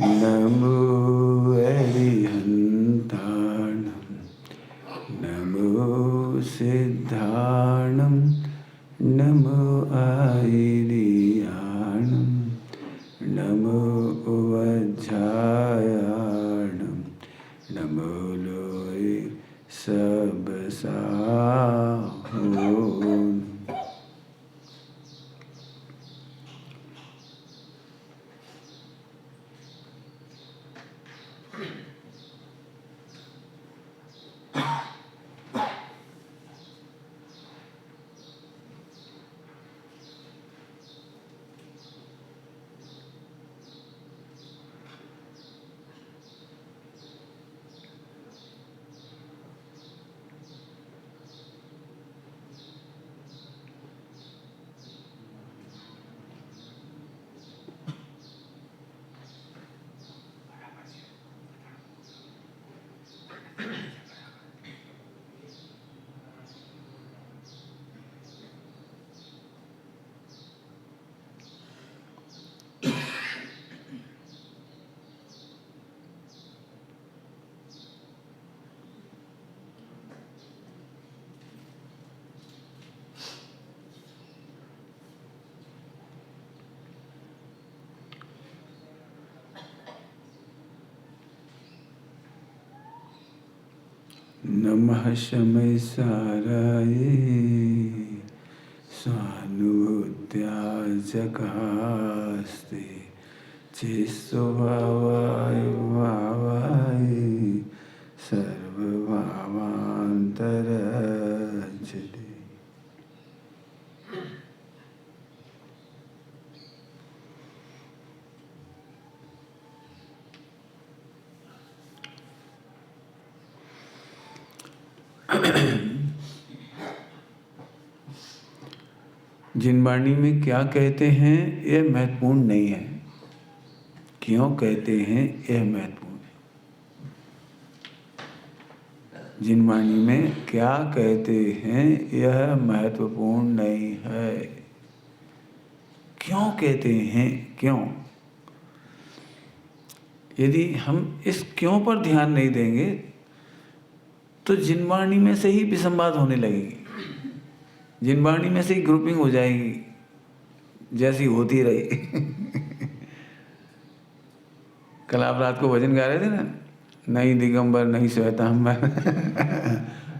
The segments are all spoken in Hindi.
नमो अरिहन्ताणं नमो सिद्धाणं नमो आयर्याणं नमो वज्रायाणं नमो लोये सबसाहों। नमः शमय साराय स्वानुभूत्या जगास्ते चिस्वभावाय भावाय सर्वभावान्तरजते। जिनवाणी में क्या कहते हैं यह महत्वपूर्ण नहीं है, क्यों कहते हैं यह महत्वपूर्ण है। जिनवाणी में क्या कहते हैं यह महत्वपूर्ण नहीं है, क्यों कहते हैं क्यों। यदि हम इस क्यों पर ध्यान नहीं देंगे तो जिनवाणी में से ही विसंवाद होने लगेगी, जिनवाणी में से ही ग्रुपिंग हो जाएगी जैसी होती रही। कल आप रात को भजन गा रहे थे ना, नहीं दिगंबर नहीं श्वेतांबर,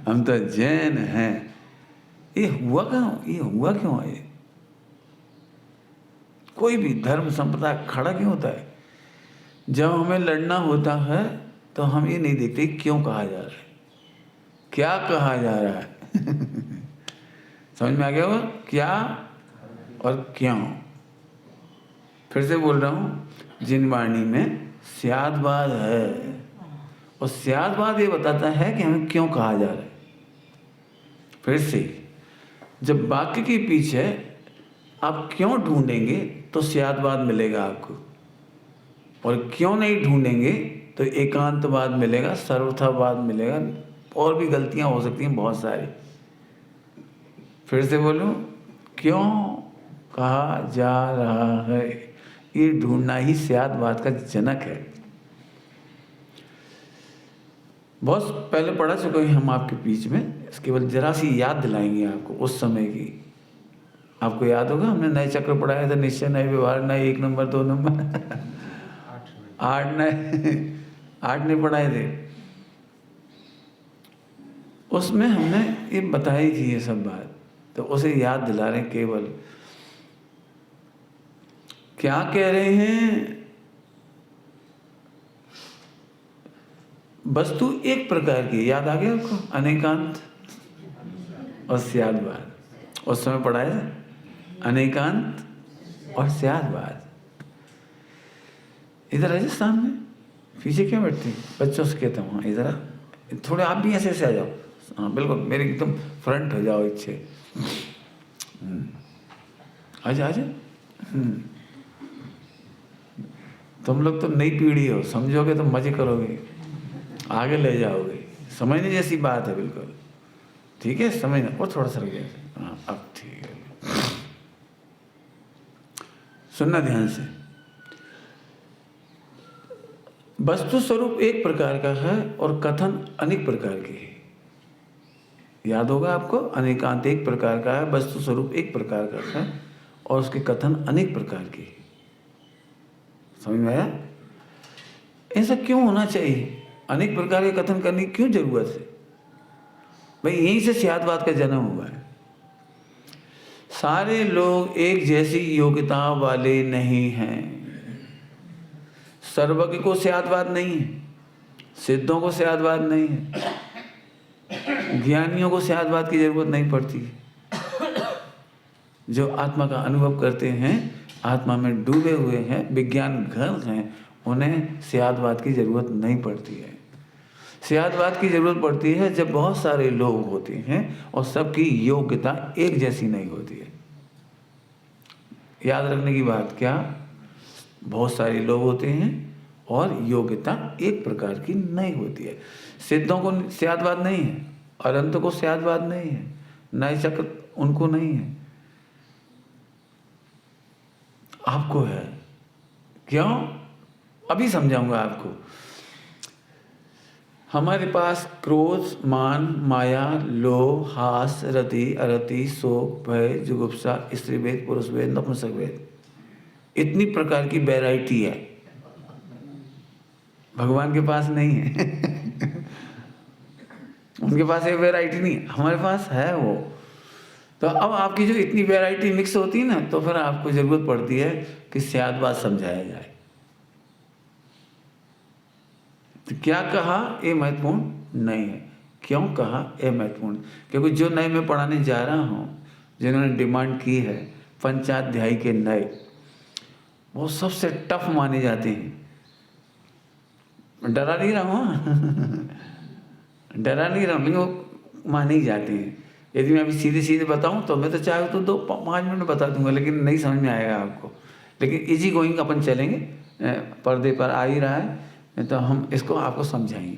हम तो जैन हैं। ये हुआ क्यों है? कोई भी धर्म संप्रदाय खड़ा क्यों होता है? जब हमें लड़ना होता है तो हम ये नहीं देखते क्यों कहा जा रहा है, क्या कहा जा रहा है। समझ में आ गया होगा क्या और क्यों। फिर से बोल रहा हूँ, जिनवाणी में स्यादवाद है और स्यादवाद ये बताता है कि हमें क्यों कहा जा रहा है। फिर से जब वाक्य के पीछे आप क्यों ढूंढेंगे तो स्यादवाद मिलेगा आपको, और क्यों नहीं ढूंढेंगे तो एकांतवाद मिलेगा, सर्वथावाद मिलेगा, और भी गलतियां हो सकती हैं बहुत सारी। फिर से बोलूं, क्यों कहा जा रहा है, ये ढूंढना ही स्यादवाद का जनक है। बहुत पहले पढ़ा चुके हैं हम आपके बीच में, इसके बाद जरा सी याद दिलाएंगे आपको उस समय की। आपको याद होगा हमने नए चक्र पढ़ाया था, निश्चय नए व्यवहार, नए 1 नंबर 2 नंबर 8 नहीं पढ़ाए थे। उसमें हमने ये बताई थी ये सब बात, तो उसे याद दिला रहे हैं केवल। क्या कह रहे हैं? वस्तु एक प्रकार की, याद आ गया आपको, अनेकांत और स्यादवाद। उस समय पढ़ाया था अनेकांत और स्यादवाद। इधर राजस्थान में पीछे क्यों बैठती, बच्चों से कहता हूँ इधर थोड़े आप भी ऐसे आ जाओ। हाँ बिल्कुल, मेरे एकदम फ्रंट हो जाओ इच्छे। आजा आजा। तुम लोग तो नई पीढ़ी हो, समझोगे तो मजे करोगे, आगे ले जाओगे। समझने जैसी बात है बिल्कुल, ठीक है समझना। और थोड़ा सा गया, हाँ अब ठीक है। सुनना ध्यान से। वस्तु स्वरूप एक प्रकार का है और कथन अनेक प्रकार के है। याद होगा आपको, अनेकांत एक प्रकार का है, वस्तु स्वरूप एक प्रकार का है और उसके कथन अनेक प्रकार के हैं। समझ में आया? ऐसा क्यों होना चाहिए? अनेक प्रकार के कथन करने की क्यों जरूरत है? भाई यहीं से स्यादवाद का जन्म हुआ है। सारे लोग एक जैसी योग्यता वाले नहीं हैं। सर्वज्ञ को स्यादवाद नहीं है, सिद्धों को स्यादवाद नहीं है, ज्ञानियों को स्यादवाद की जरूरत नहीं पड़ती। जो आत्मा का अनुभव करते हैं, आत्मा में डूबे हुए हैं, विज्ञान घर हैं, उन्हें स्यादवाद की जरूरत नहीं पड़ती है। स्यादवाद की जरूरत पड़ती है जब बहुत सारे लोग होते हैं और सबकी योग्यता एक जैसी नहीं होती है। याद रखने की बात क्या, बहुत सारे लोग होते हैं और योग्यता एक प्रकार की नहीं होती है। सिद्धों को स्यादवाद नहीं है, अनंत को स्यादवाद नहीं है, नए चक्र उनको नहीं है, आपको है। क्यों? अभी समझाऊंगा आपको। हमारे पास क्रोध, मान, माया, लोभ, हास, रति, अरति, शोक, भय, जुगुप्सा, स्त्रीभेद, पुरुष भेद, नपुंसक भेद, इतनी प्रकार की वैरायटी है। भगवान के पास नहीं है उनके पास ये वैरायटी नहीं है, हमारे पास है वो। तो अब आपकी जो इतनी वैरायटी मिक्स होती है ना, तो फिर आपको जरूरत पड़ती है कि स्यादवाद समझाया जाए। तो क्या कहा ये महत्वपूर्ण नहीं है। क्यों कहा ये महत्वपूर्ण? क्योंकि जो नए मैं पढ़ाने जा रहा हूँ, जिन्होंने डिमांड की है पंचाध्यायी के नए, वो सबसे टफ माने जाते हैं। डरा नहीं रहा हूँ डरा नहीं रहा हूँ, लेकिन वो माने ही जाते हैं। यदि मैं अभी सीधे सीधे बताऊं तो मैं तो चाहे तो 2-5 मिनट में बता दूंगा, लेकिन नहीं समझ में आएगा आपको। लेकिन इजी गोइंग अपन चलेंगे, पर्दे पर आ ही रहा है तो हम इसको आपको समझाएंगे,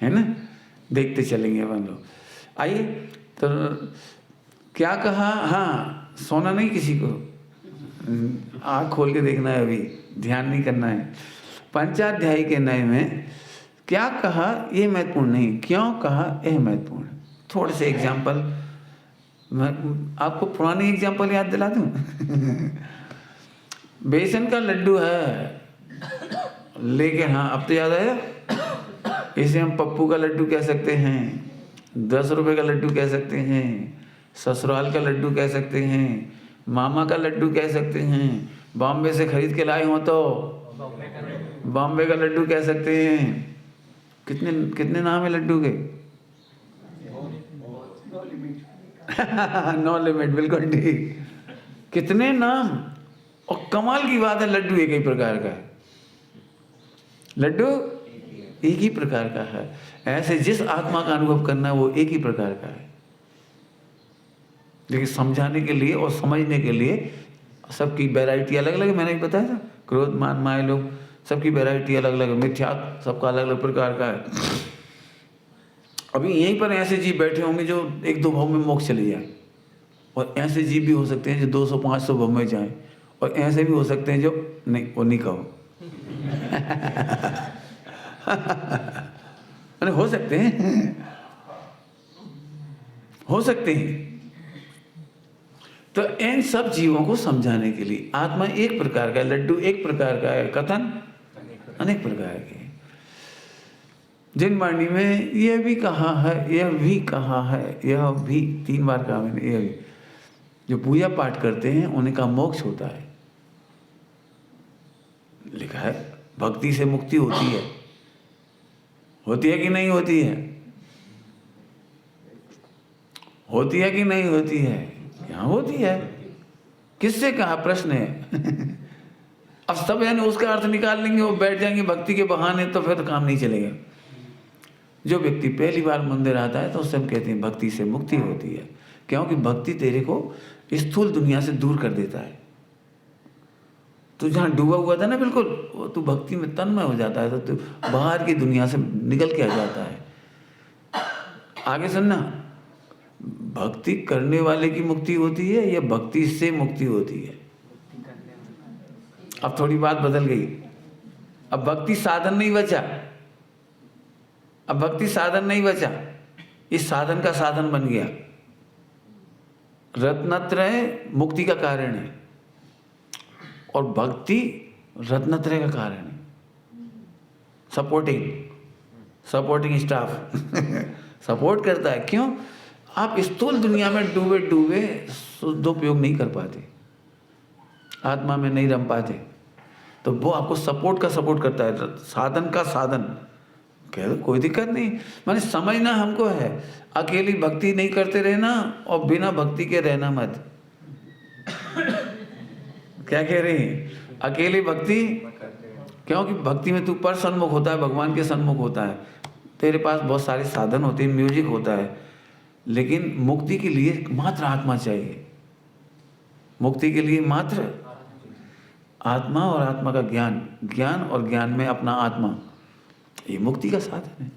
है ना, देखते चलेंगे अपन लोग। आइए, तो क्या कहा? हाँ, सोना नहीं किसी को, आँख खोल के देखना है, अभी ध्यान नहीं करना है। पंचाध्यायी के नए में क्या कहा ये महत्वपूर्ण नहीं, क्यों कहा यह महत्वपूर्ण। थोड़े से एग्जाम्पल मैं आपको पुराने एग्जाम्पल याद दिला दूं बेसन का लड्डू है, लेकिन हाँ अब तो याद आया, इसे हम पप्पू का लड्डू कह सकते हैं, 10 रुपए का लड्डू कह सकते हैं, ससुराल का लड्डू कह सकते हैं, मामा का लड्डू कह सकते हैं, बॉम्बे से खरीद के लाए हो तो बॉम्बे का लड्डू कह सकते हैं। कितने कितने नाम है लड्डू के नो लिमिट, बिल्कुल ठीक, कितने नाम। और कमाल की बात है, लड्डू एक ही प्रकार का है, लड्डू एक ही प्रकार का है। ऐसे जिस आत्मा का अनुभव करना है वो एक ही प्रकार का है, लेकिन समझाने के लिए और समझने के लिए सबकी वैरायटी अलग अलग है। मैंने भी बताया था, क्रोध, मान, माया, लोभ, सबकी वैरायटी अलग अलग है। मिथ्यात्व सबका अलग अलग प्रकार का है। अभी यहीं पर ऐसे जीव बैठे होंगे जो 1-2 भाव में मोक्ष चले जाए, और ऐसे जीव भी हो सकते हैं जो 200-500 भाव में जाएं, और ऐसे भी हो सकते हैं जो नहीं, वो नहीं कहो अरे हो सकते हैं, हो सकते हैं। तो इन सब जीवों को समझाने के लिए आत्मा एक प्रकार का, लड्डू एक प्रकार का है, कथन अनेक प्रकार के। जिन वाणी में यह भी कहा है, यह भी कहा है, यह भी 3 बार कहा मैंने, यह भी। जो पूजा पाठ करते हैं उन्हें का मोक्ष होता है, लिखा है भक्ति से मुक्ति होती है। होती है कि नहीं होती है? होती है कि नहीं होती है? क्या होती है? किससे कहा? प्रश्न है अब सब यानी उसका अर्थ निकाल लेंगे, वो बैठ जाएंगे भक्ति के बहाने, तो फिर तो काम नहीं चलेगा। जो व्यक्ति पहली बार मंदिर आता है तो उससे हम कहते हैं भक्ति से मुक्ति होती है। क्योंकि भक्ति तेरे को स्थूल दुनिया से दूर कर देता है। तो जहाँ डूबा हुआ था ना बिल्कुल, वो तू भक्ति में तन्मय हो जाता है, तो तू बाहर की दुनिया से निकल के आ जाता है। आगे सुनना, भक्ति करने वाले की मुक्ति होती है या भक्ति से मुक्ति होती है? अब थोड़ी बात बदल गई। अब भक्ति साधन नहीं बचा, अब भक्ति साधन नहीं बचा, इस साधन का साधन बन गया। रत्नत्रय मुक्ति का कारण है और भक्ति रत्नत्रय का कारण है। सपोर्टिंग स्टाफ सपोर्ट करता है। क्यों? आप स्थूल दुनिया में डूबे डूबे सदुपयोग नहीं कर पाते, आत्मा में नहीं रम पाते, तो वो आपको सपोर्ट करता है, साधन का साधन। कह दो कोई दिक्कत नहीं, माने समझना हमको है, अकेली भक्ति नहीं करते रहना और बिना भक्ति के रहना मत। क्या कह रही हैं? अकेली भक्ति, क्योंकि भक्ति में तू पर सन्मुख होता है, भगवान के सन्मुख होता है, तेरे पास बहुत सारे साधन होते हैं, म्यूजिक होता है, लेकिन मुक्ति के लिए मात्र आत्मा चाहिए। मुक्ति के लिए मात्र आत्मा और आत्मा का ज्ञान, ज्ञान और ज्ञान में अपना आत्मा, ये मुक्ति का साधन है।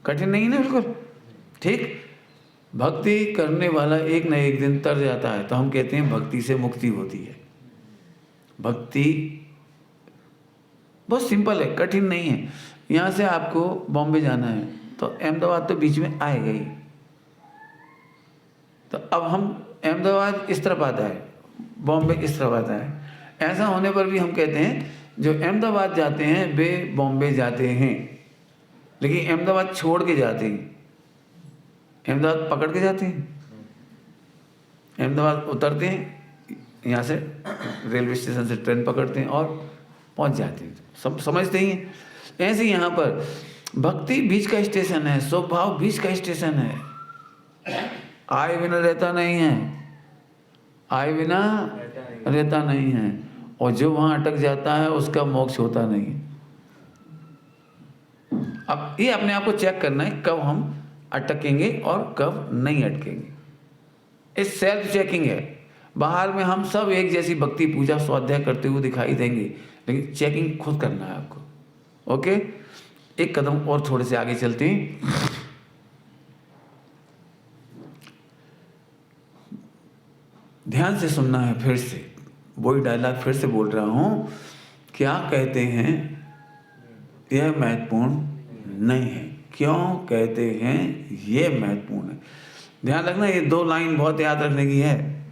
कठिन नहीं है ना, बिल्कुल ठीक। भक्ति करने वाला एक न एक दिन तर जाता है, तो हम कहते हैं भक्ति से मुक्ति होती है। भक्ति बहुत सिंपल है, कठिन नहीं है। यहाँ से आपको बॉम्बे जाना है तो अहमदाबाद तो बीच में आएगा ही, तो अब हम अहमदाबाद इस तरफ आता है, बॉम्बे इस तरफ आता है। ऐसा होने पर भी हम कहते हैं जो अहमदाबाद जाते हैं वे बॉम्बे जाते हैं, लेकिन अहमदाबाद छोड़ के जाते हैं, अहमदाबाद पकड़ के जाते हैं। अहमदाबाद उतरते हैं, यहाँ से रेलवे स्टेशन से ट्रेन पकड़ते हैं और पहुँच जाते हैं। सब समझते ही हैं। ऐसे यहाँ पर भक्ति बीच का स्टेशन है, स्वभाव बीच का स्टेशन है। आए बिना रहता नहीं है, आए बिना रहता नहीं है, और जो वहाँ अटक जाता है उसका मोक्ष होता नहीं। अब ये अपने आप को चेक करना है कब हम अटकेंगे और कब नहीं अटकेंगे। इस सेल्फ चेकिंग है। बाहर में हम सब एक जैसी भक्ति पूजा स्वाध्याय करते हुए दिखाई देंगे, लेकिन चेकिंग खुद करना है आपको। ओके, एक कदम और थोड़े से आगे चलते हैं। ध्यान से सुनना है, फिर से वही डायलॉग फिर से बोल रहा हूं। क्या कहते हैं यह महत्वपूर्ण नहीं है, क्यों कहते हैं यह महत्वपूर्ण है। ध्यान रखना, ये दो लाइन बहुत याद रखने की है,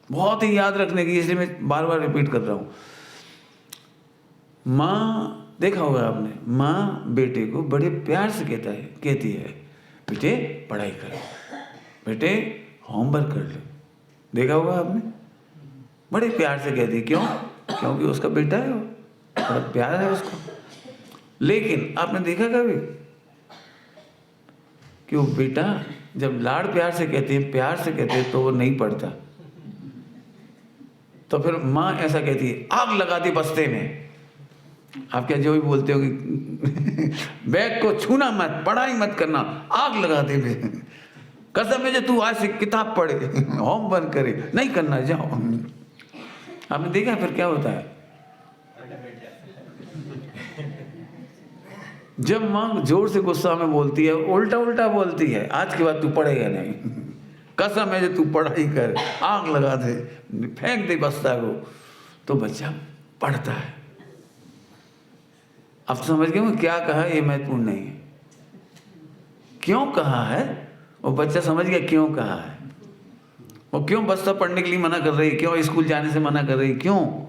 बहुत ही याद रखने की, इसलिए मैं बार बार रिपीट कर रहा हूं। माँ, देखा होगा आपने, माँ बेटे को बड़े प्यार से कहती है बेटे पढ़ाई करो, बेटे होमवर्क कर लो। देखा होगा आपने, बड़े प्यार से कहती है। क्यों? क्योंकि उसका बेटा है, बड़ा प्यार है उसको। लेकिन आपने देखा कभी कि वो बेटा जब लाड़ प्यार से कहती है, प्यार से कहते हैं, तो वो नहीं पढ़ता, तो फिर माँ ऐसा कहती है आग लगा दी बस्ते में। आप क्या जो भी बोलते हो कि बैग को छूना मत, पढ़ाई मत करना, आग लगा दे में, कसम है जो तू आज से किताब पढ़े, होमवर्क करे, नहीं करना, जाओ। आपने देखा फिर क्या होता है? जब माँ जोर से गुस्सा में बोलती है, उल्टा उल्टा बोलती है, आज के बाद तू पढ़ेगा नहीं, कसम है जो तू पढ़ाई कर, आग लगा दे, फेंक दे बस्ता को, तो बच्चा पढ़ता है। अब समझ गए मैं क्या कहा? ये महत्वपूर्ण नहीं है, क्यों कहा है। वो बच्चा समझ गया क्यों कहा है, वो क्यों बस्ता पढ़ने के लिए मना कर रही है, क्यों स्कूल जाने से मना कर रही है, क्यों।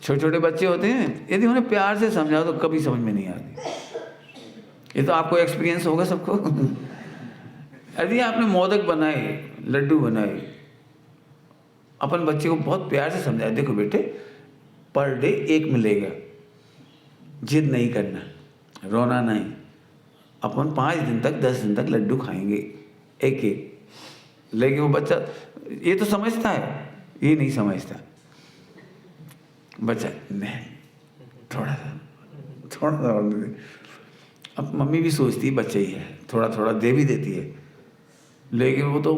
छोटे छोटे बच्चे होते हैं, यदि उन्हें प्यार से समझाओ तो कभी समझ में नहीं आती। ये तो आपको एक्सपीरियंस होगा सबको। यदि आपने मोदक बनाए, लड्डू बनाए, अपन बच्चे को बहुत प्यार से समझाए, देखो बेटे पर डे एक मिलेगा, जिद नहीं करना, रोना नहीं, अपन 5 दिन तक 10 दिन तक लड्डू खाएंगे एक एक। लेकिन वो बच्चा ये तो समझता है, ये नहीं समझता। बच्चा नहीं, थोड़ा सा और दे। अब मम्मी भी सोचती है बच्चा ही है, थोड़ा थोड़ा दे भी देती है, लेकिन वो तो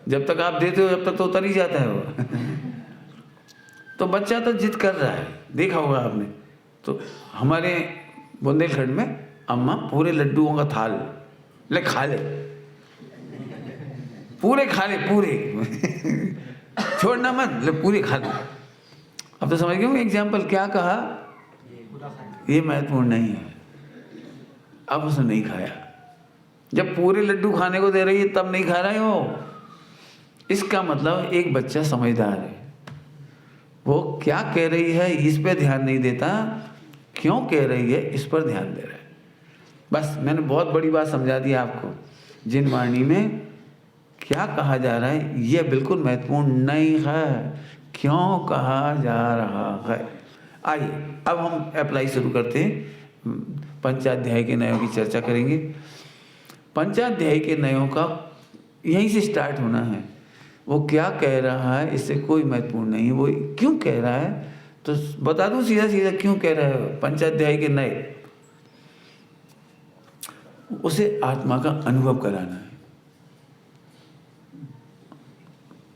जब तक आप देते हो जब तक तो उतर ही जाता है वो। तो बच्चा तो जिद कर रहा है, देखा होगा आपने। तो हमारे बुंदेलखंड में अम्मा पूरे लड्डुओं का थाल ले खा ले, पूरे खा ले, पूरे छोड़ना मत, ले पूरी खा लो। अब तो समझ गए एग्जाम्पल क्या कहा, ये महत्वपूर्ण नहीं है। अब उसने नहीं खाया, जब पूरे लड्डू खाने को दे रही है तब नहीं खा रहा है वो। इसका मतलब एक बच्चा समझदार है, वो क्या कह रही है इस पे ध्यान नहीं देता, क्यों कह रही है इस पर ध्यान दे रहा है। बस मैंने बहुत बड़ी बात समझा दी आपको। जिन वाणी में क्या कहा जा रहा है यह बिल्कुल महत्वपूर्ण नहीं है, क्यों कहा जा रहा है। आइए अब हम अप्लाई शुरू करते हैं, पंचाध्याय के नयों की चर्चा करेंगे। पंचाध्याय के नयों का यहीं से स्टार्ट होना है। वो क्या कह रहा है इससे कोई महत्वपूर्ण नहीं है, वो क्यों कह रहा है तो बता दूं सीधा सीधा क्यों कह रहा है। पंचाध्याय के नए, उसे आत्मा का अनुभव कराना है।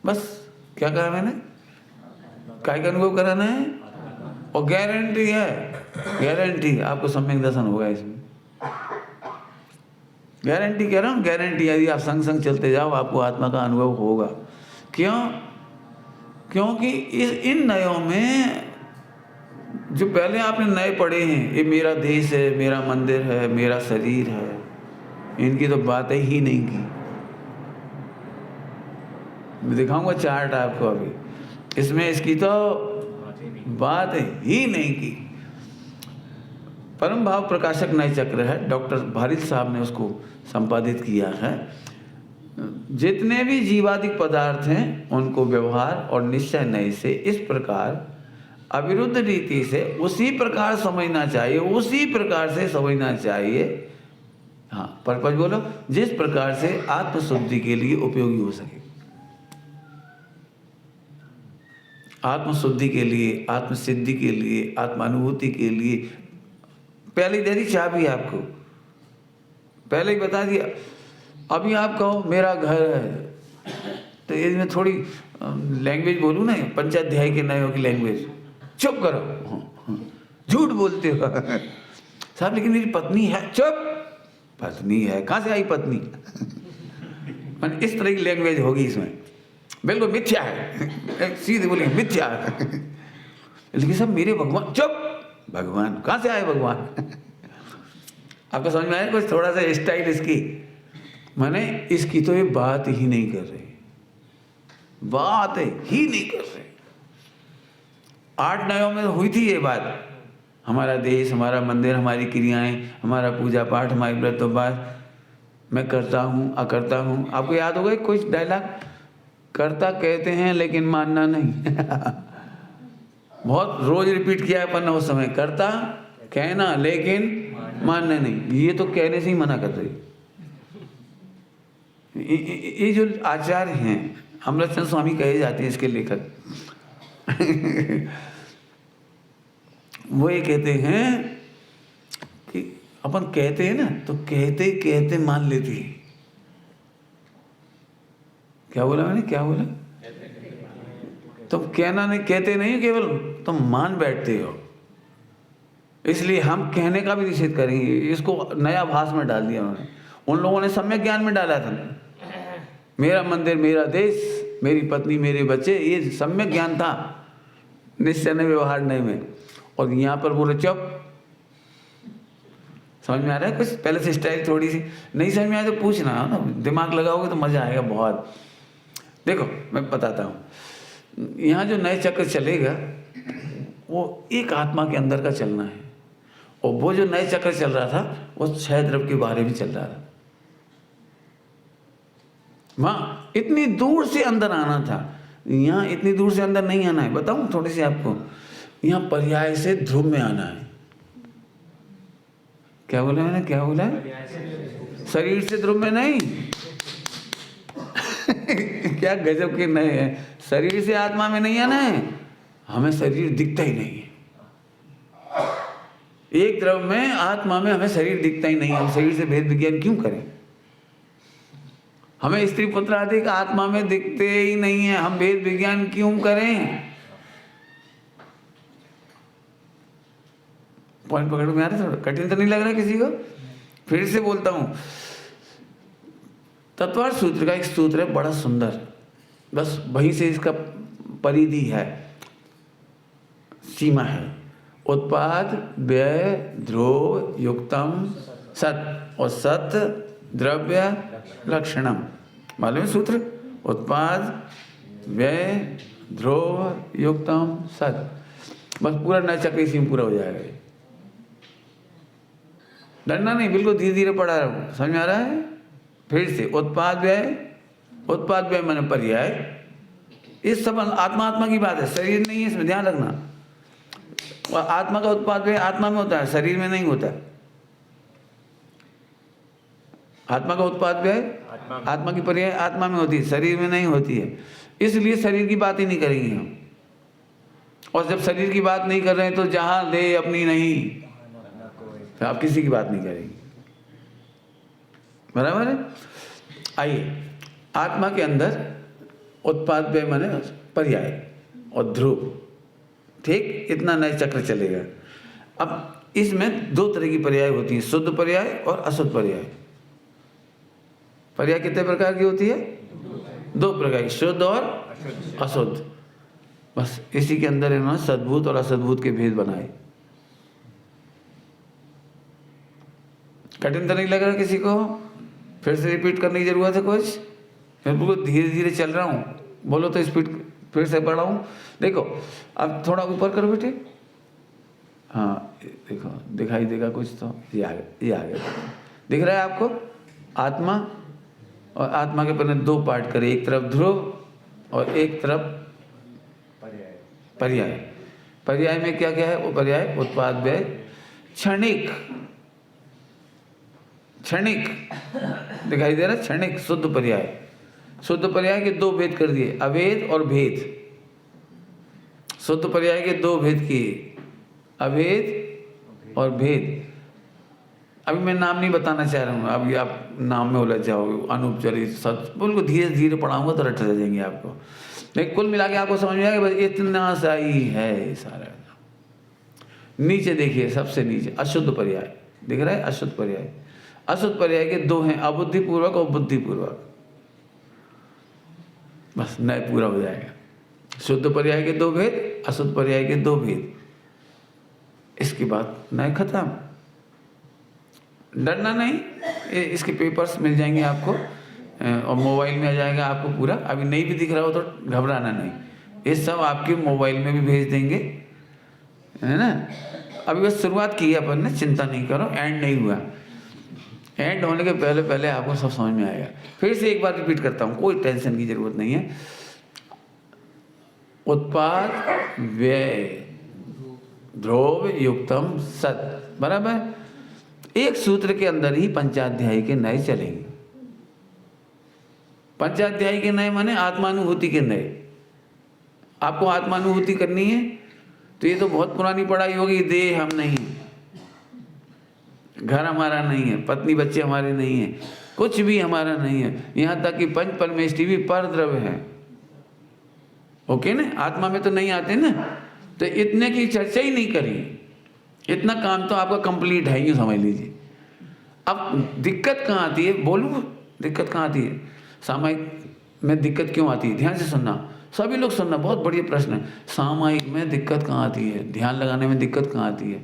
बस क्या कहा मैंने, काय का अनुभव कराना है। और गारंटी है, गारंटी आपको सम्यक दर्शन होगा इसमें, गारंटी कह रहा हूँ, गारंटी। यदि आप संग संग चलते जाओ आपको आत्मा का अनुभव होगा। क्यों? क्योंकि इन नयों में जो पहले आपने नए पढ़े हैं, ये मेरा देश है, मेरा मंदिर है, मेरा शरीर है, इनकी तो बातें ही नहीं की। मैं दिखाऊंगा चार्ट आपको अभी, इसमें इसकी तो बात ही नहीं की। परम भाव प्रकाशक नए चक्र है, डॉक्टर भारित साहब ने उसको संपादित किया है। जितने भी जीवादिक पदार्थ हैं उनको व्यवहार और निश्चय नए से इस प्रकार अविरुद्ध रीति से उसी प्रकार समझना चाहिए, उसी प्रकार से समझना चाहिए। हाँ, पर्पज बोलो, जिस प्रकार से आत्मशुद्धि के लिए उपयोगी हो सके। आत्मशुद्धि के लिए, आत्मसिद्धि के लिए, आत्मानुभूति के लिए पहले ही दे दी चाबी आपको, पहले ही बता दिया। अभी आप कहो मेरा घर है, तो इसमें थोड़ी लैंग्वेज बोलूँ ना, पंचाध्याय के नयों की लैंग्वेज, चुप करो, झूठ बोलते हो साहब, लेकिन मेरी पत्नी है। चुप, पत्नी है, कहाँ से आई पत्नी इस तरह की लैंग्वेज होगी इसमें, बिल्कुल मिथ्या है, सीधे बोलेंगे मिथ्या है। लेकिन सब मेरे भगवान, चुप, भगवान कहाँ से आए भगवान आपको समझ में आया कुछ थोड़ा सा स्टाइल इसकी, माने इसकी तो ये बात ही नहीं कर रहे, बात ही नहीं कर रहे। 8 नयों में हुई थी ये बात, हमारा देश, हमारा मंदिर, हमारी क्रियाएं, हमारा पूजा पाठ, हमारी व्रत उपवास, मैं करता हूँ अकरता हूँ। आपको याद होगा कुछ डायलॉग, करता कहते हैं लेकिन मानना नहीं बहुत रोज रिपीट किया है अपन ने उस समय, करता कहना लेकिन मानना नहीं। ये तो कहने से ही मना कर रही। ये जो आचार्य हैं, अमृतचंद स्वामी कहे जाते हैं इसके लेखक वो ये कहते हैं कि अपन कहते हैं ना तो कहते कहते मान लेते हैं। क्या बोला मैंने, क्या बोला? तुम कहना नहीं, कहते नहीं, केवल तुम मान बैठते हो। इसलिए हम कहने का भी निषेध करेंगे। इसको नया भाष में डाल दिया उन्होंने, उन लोगों ने सम्यक ज्ञान में डाला था। मेरा मंदिर, मेरा देश, मेरी पत्नी, मेरे बच्चे, ये सम्यक ज्ञान था, निश्चय न व्यवहार नहीं में। और यहाँ पर बोले चुप। समझ में आ रहा है कुछ? पहले से स्टाइल थोड़ी सी नहीं समझ में आए तो पूछना है ना, दिमाग लगाओगे तो मजा आएगा बहुत। देखो मैं बताता हूँ, यहाँ जो नए चक्र चलेगा वो एक आत्मा के अंदर का चलना है, और वो जो नए चक्र चल रहा था वो 6 द्रव्य के बारे में चल रहा था। वहाँ इतनी दूर से अंदर आना था, यहाँ इतनी दूर से अंदर नहीं आना है। बताऊँ थोड़ी सी आपको, यहाँ पर्याय से ध्रुव में आना है। क्या बोला मैंने, क्या बोला? शरीर से ध्रुव में नहीं क्या गजब के नए हैं। शरीर से आत्मा में नहीं आना है, हमें शरीर दिखता ही नहीं है। एक द्रव्य में, आत्मा में हमें शरीर दिखता ही नहीं है। हम शरीर से भेद विज्ञान क्यों करें? हमें स्त्री पुत्र आदि का आत्मा में दिखते ही नहीं है, हम भेद विज्ञान क्यों करें? पॉइंट पकड़ में आ रहा है? थोड़ा कठिन तो नहीं लग रहा किसी को? फिर से बोलता हूं, तत्वार्थ सूत्र का एक सूत्र है बड़ा सुंदर, बस वहीं से इसका परिधि है, सीमा है। उत्पाद व्यय ध्रुव युक्तम सत, और सत द्रव्य लक्षणम। मालूम है सूत्र? उत्पाद व्यय ध्रुव युक्तम सत। बस पूरा नया चक्र इसी में पूरा हो जाएगा। डरना नहीं, बिल्कुल धीरे धीरे पढ़ा रहा हूँ, समझ में आ रहा है? फिर से उत्पाद व्यय, उत्पाद व्यय माने पर्याय। इस सब आत्मा की बात है, शरीर नहीं है, इसमें ध्यान रखना। और आत्मा का उत्पाद व्यय आत्मा में होता है, शरीर में नहीं होता। आत्मा का उत्पाद व्यय आत्मा की पर्याय आत्मा में होती है, शरीर में नहीं होती है। इसलिए शरीर की बात ही नहीं करेंगे हम। और जब शरीर की बात नहीं कर रहे हैं तो जहां दे अपनी नहीं, तो आप किसी की बात नहीं करेंगे। बराबर है? आइए, आत्मा के अंदर उत्पाद व्यय माने पर्याय और ध्रुव, ठीक, इतना नए चक्र चलेगा। अब इसमें दो तरह की पर्याय होती है, शुद्ध पर्याय और अशुद्ध पर्याय। पर्याय कितने प्रकार की होती है? दो प्रकार की, शुद्ध और अशुद्ध। बस इसी के अंदर इन्होंने सद्भूत और असद्भूत के भेद बनाए। कठिन तो नहीं लग रहा किसी को? फिर से रिपीट करने की जरूरत है कुछ? मैं बिल्कुल धीरे धीरे चल रहा हूँ, बोलो तो स्पीड फिर से बढ़ाऊँ? देखो अब थोड़ा ऊपर करो बेटे। हाँ देखो, दिखाई देगा कुछ तो? ये आ गया। दिख रहा है आपको? आत्मा, और आत्मा के पहले दो पार्ट करे, एक तरफ ध्रुव और एक तरफ पर्याय। पर्याय में क्या क्या है? वो पर्याय उत्पाद व्यय क्षणिक, क्षणिक दिखाई दे रहा है, क्षणिक शुद्ध पर्याय। शुद्ध पर्याय के दो भेद कर दिए, अभेद और भेद। शुद्ध पर्याय के दो भेद किए, अभेद और भेद। अभी मैं नाम नहीं बताना चाह रहा हूँ, अभी आप नाम में उलझ जाओगे। अनुपचरित सब बिल्कुल धीरे धीरे पढ़ाऊंगा तो रट जाएंगे आपको। लेकिन कुल मिला के आपको समझ में आएगा, बस इतना सा ही है सारा। नीचे देखिए, सबसे नीचे अशुद्ध पर्याय दिख रहा है, अशुद्ध पर्याय। अशुद्ध पर्याय के दो हैं, अबुद्धिपूर्वक और बुद्धिपूर्वक। बस नए पूरा हो जाएगा। शुद्ध पर्याय के दो भेद, अशुद्ध पर्याय के दो भेद। इसके बाद नए खत्म। डरना नहीं, इसके पेपर्स मिल जाएंगे आपको और मोबाइल में आ जाएगा आपको पूरा। अभी नहीं भी दिख रहा हो तो घबराना नहीं, ये सब आपके मोबाइल में भी भेज देंगे, है ना? अभी बस शुरुआत की है अपन ने, चिंता नहीं करो, एंड नहीं हुआ। एंड होने के पहले पहले आपको सब समझ में आएगा। फिर से एक बार रिपीट करता हूँ, कोई टेंशन की जरूरत नहीं है। उत्पाद व्यय ध्रुव युक्तम सत, बराबर। एक सूत्र के अंदर ही पंचाध्यायी के नए चलेंगे। पंचाध्यायी के नए माने आत्मानुभूति के नए। आपको आत्मानुभूति करनी है तो ये तो बहुत पुरानी पढ़ाई होगी। देह हम नहीं, घर हमारा नहीं है, पत्नी बच्चे हमारे नहीं है, कुछ भी हमारा नहीं है। यहाँ तक कि पंच परमेष्टि भी परद्रव्य है। ओके ना? आत्मा में तो नहीं आते ना, तो इतने की चर्चा ही नहीं करी। इतना काम तो आपका कंप्लीट है, यूँ समझ लीजिए। अब दिक्कत कहाँ आती है? बोलूँ दिक्कत कहाँ आती है? सामायिक में दिक्कत क्यों आती है? ध्यान से सुनना, सभी लोग सुनना, बहुत बढ़िया प्रश्न है। सामायिक में दिक्कत कहाँ आती है? ध्यान लगाने में दिक्कत कहाँ आती है?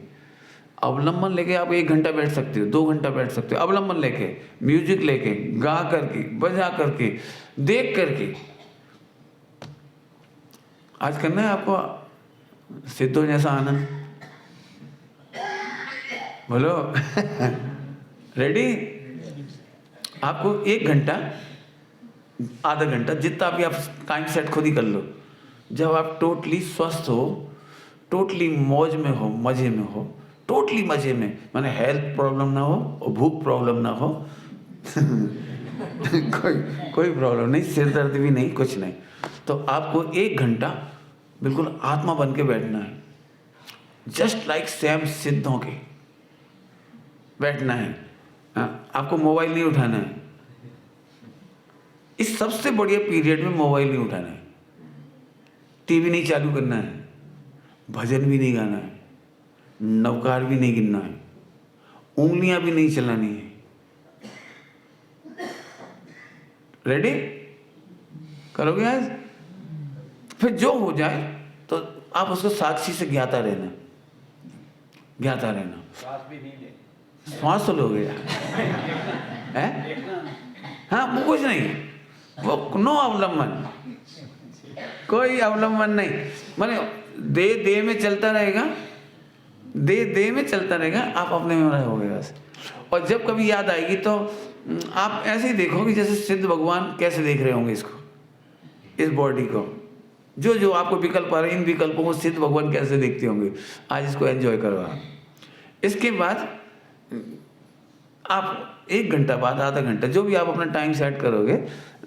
अवलंबन लेके आप 1 घंटा बैठ सकते हो, 2 घंटा बैठ सकते हो। अवलंबन लेके, म्यूजिक लेके, गा करके, बजा करके, देख करके। आज करना है आपको सिद्धों जैसा आनंद? बोलो रेडी? आपको 1 घंटा, आधा घंटा, जितना भी आप टाइम सेट खुद ही कर लो। जब आप टोटली स्वस्थ हो, टोटली मौज में हो, मजे में हो, टोटली मजे में, माने हेल्थ प्रॉब्लम ना हो और भूख प्रॉब्लम ना हो कोई प्रॉब्लम नहीं, सिर दर्द भी नहीं, कुछ नहीं, तो आपको 1 घंटा बिल्कुल आत्मा बन के बैठना है। जस्ट लाइक सैम सिद्धों के बैठना है। आपको मोबाइल नहीं उठाना है। इस सबसे बढ़िया पीरियड में मोबाइल नहीं उठाना है, टीवी नहीं चालू करना है, भजन भी नहीं गाना है, नवकार भी नहीं गिनना है, उंगलियां भी नहीं चलानी है। रेडी? करोगे आज? फिर जो हो जाए तो आप उसको साक्षी से ज्ञाता रहना, ज्ञाता रहना। श्वास भी नहीं ले, श्वास तो लोगे हैं? हाँ, वो कुछ नहीं, वो नो अवलंबन, कोई अवलंबन नहीं, माने देह में चलता रहेगा, देह में चलता रहेगा, आप अपने में रहोगे बस। और जब कभी याद आएगी तो आप ऐसे ही देखोगे जैसे सिद्ध भगवान कैसे देख रहे होंगे इसको, इस बॉडी को, जो जो आपको विकल्प आ रहे हैं, इन विकल्पों को सिद्ध भगवान कैसे देखते होंगे। आज इसको एंजॉय करो आप। इसके बाद आप 1 घंटा बाद, आधा घंटा, जो भी आप अपना टाइम सेट करोगे,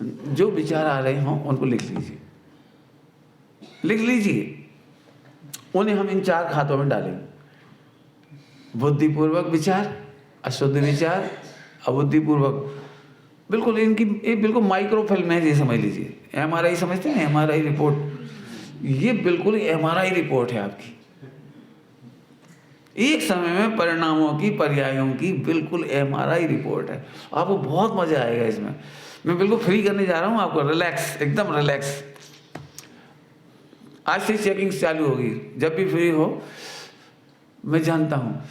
जो विचार आ रहे हों उनको लिख लीजिए, लिख लीजिए। उन्हें हम इन 4 खातों में डालेंगे। बुद्धिपूर्वक विचार, अशुद्ध विचार, अबुद्धिपूर्वक, बिल्कुल इनकी एक बिल्कुल माइक्रो फिल्म है, ये समझ लीजिए। MRI समझते हैं, MRI रिपोर्ट, ये बिल्कुल MRI रिपोर्ट है आपकी। एक समय में परिणामों की, पर्यायों की बिल्कुल MRI रिपोर्ट है। आपको बहुत मजा आएगा इसमें। मैं बिल्कुल फ्री करने जा रहा हूँ आपको, रिलैक्स, एकदम रिलैक्स। आज से चेकिंग चालू होगी, जब भी फ्री हो। मैं जानता हूँ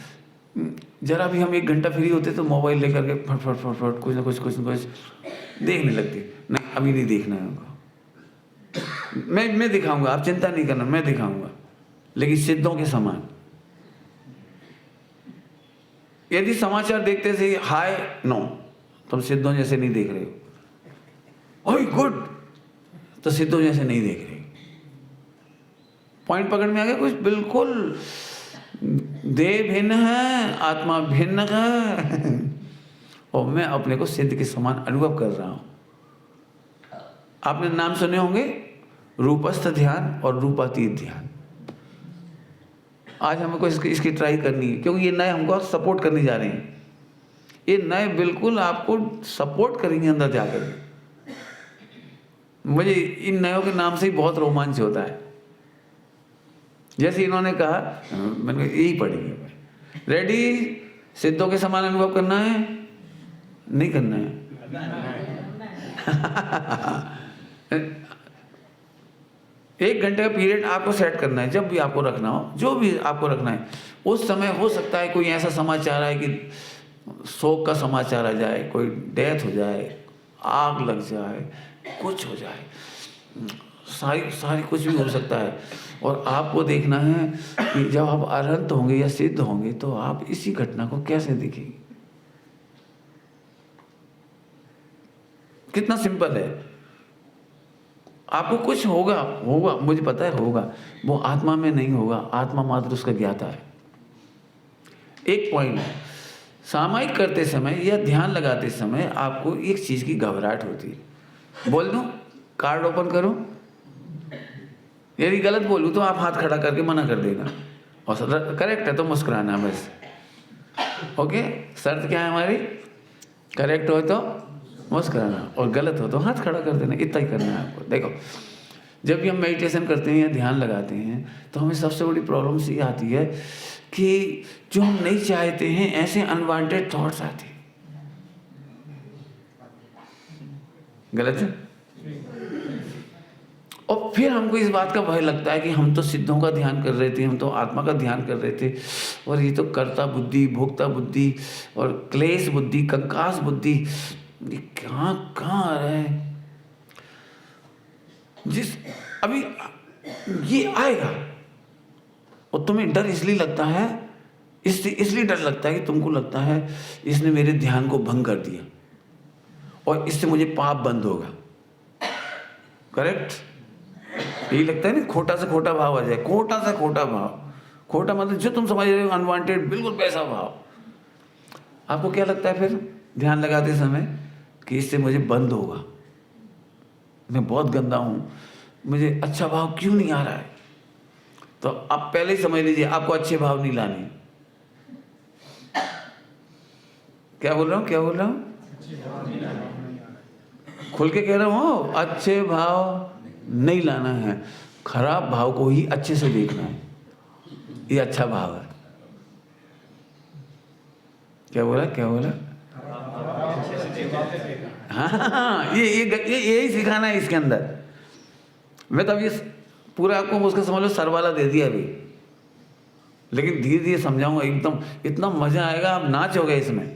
जरा भी हम 1 घंटा फ्री होते तो मोबाइल लेकर के फट फट फट फट कुछ ना कुछ देखने लगते। नहीं, अभी नहीं देखना है हमको। मैं दिखाऊंगा, आप चिंता नहीं करना, मैं दिखाऊंगा, लेकिन सिद्धों के समान। यदि समाचार देखते से हाय नो, तुम सिद्धों जैसे नहीं देख रहे हो। ओह गुड, तो सिद्धों जैसे नहीं देख रहे हो। पॉइंट पकड़ में आ गया कुछ? बिल्कुल देह भिन्न है, आत्मा भिन्न है, और मैं अपने को सिद्ध के समान अनुभव कर रहा हूं। आपने नाम सुने होंगे, रूपस्थ ध्यान और रूपातीत ध्यान। आज हमको इसकी ट्राई करनी है, क्योंकि ये नए हमको सपोर्ट करने जा रहे हैं। ये नए बिल्कुल आपको सपोर्ट करेंगे अंदर जाकर। मुझे इन नयों के नाम से ही बहुत रोमांच होता है। जैसे इन्होंने कहा, मैंने यही पढ़ेंगे। रेडी? सिद्धों के समान अनुभव करना है, नहीं करना है? 1 घंटे का पीरियड आपको सेट करना है, जब भी आपको रखना हो, जो भी आपको रखना है। उस समय हो सकता है कोई ऐसा समाचार आए कि शोक का समाचार आ जाए, कोई डेथ हो जाए, आग लग जाए, कुछ हो जाए, सारी कुछ भी हो सकता है। और आपको देखना है कि जब आप अरहंत होंगे या सिद्ध होंगे तो आप इसी घटना को कैसे देखेंगे। कितना सिंपल है। आपको कुछ होगा, मुझे पता है होगा, वो आत्मा में नहीं होगा, आत्मा मात्र उसका ज्ञाता है। एक पॉइंट है, सामायिक करते समय या ध्यान लगाते समय आपको एक चीज की घबराहट होती है। बोल दूं, कार्ड ओपन करूं? यदि गलत बोलूं तो आप हाथ खड़ा करके मना कर देना, और करेक्ट है तो मुस्कुराना बस। ओके, शर्त क्या है हमारी? करेक्ट हो तो मुस्कुराना, और गलत हो तो हाथ खड़ा कर देना। इतना ही करना है आपको। देखो, जब भी हम मेडिटेशन करते हैं या ध्यान लगाते हैं तो हमें सबसे बड़ी प्रॉब्लम ये आती है कि जो हम नहीं चाहते हैं ऐसे अनवांटेड थॉट्स आते हैं। गलत है? और फिर हमको इस बात का भय लगता है कि हम तो सिद्धों का ध्यान कर रहे थे, हम तो आत्मा का ध्यान कर रहे थे, और ये तो कर्ता बुद्धि, भोक्ता बुद्धि और क्लेश बुद्धि, कंकास बुद्धि, ये कहाँ आ रहा है। अभी ये आएगा, और तुम्हें डर इसलिए लगता है, इसलिए डर लगता है कि तुमको लगता है इसने मेरे ध्यान को भंग कर दिया और इससे मुझे पाप बंद होगा। करेक्ट? यही लगता है ना, खोटा से खोटा भाव आ जाए, खोटा से खोटा भाव। खोटा मतलब जो तुम समझ रहे हो अनवांटेड, बिल्कुल वैसा भाव। आपको क्या लगता है फिर ध्यान लगाते समय कि इससे मुझे बंद होगा, मैं बहुत गंदा हूं, मुझे अच्छा भाव क्यों नहीं आ रहा है। तो आप पहले ही समझ लीजिए आपको अच्छे भाव नहीं लाने। क्या बोल रहा हूं? खुल के कह रहा हूं, अच्छे भाव नहीं लाना है, खराब भाव को ही अच्छे से देखना है। ये अच्छा भाव है। क्या बोला? हाँ, ये यही सिखाना है इसके अंदर। मैं तो अभी पूरा आपको उसका समझ लो सर वाला दे दिया अभी, लेकिन धीरे धीरे समझाऊंगा, एकदम इतना मजा आएगा, आप नाचोगे इसमें।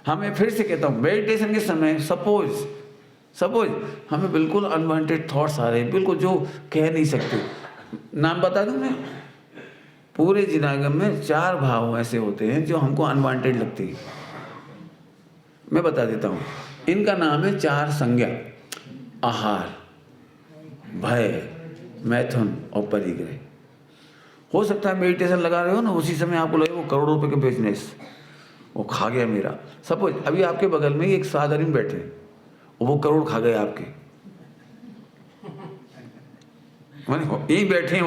हमें फिर से कहता हूँ, मेडिटेशन के समय सपोज हमें बिल्कुल अनवांटेड थॉट्स आ रहे हैं, बिल्कुल जो कह नहीं सकते। नाम बता दूं मैं, पूरे जिनागम में 4 भाव ऐसे होते हैं जो हमको अनवांटेड लगती है। मैं बता देता हूँ, इनका नाम है 4 संज्ञा: आहार, भय, मैथुन और परिग्रह। हो सकता है मेडिटेशन लगा रहे हो ना, उसी समय आपको लगे वो करोड़ों रुपए के बिजनेस, वो खा गया मेरा। सपोज अभी आपके बगल में एक साधारण बैठे और वो करोड़ खा गए आपके, मैंने यही बैठे हैं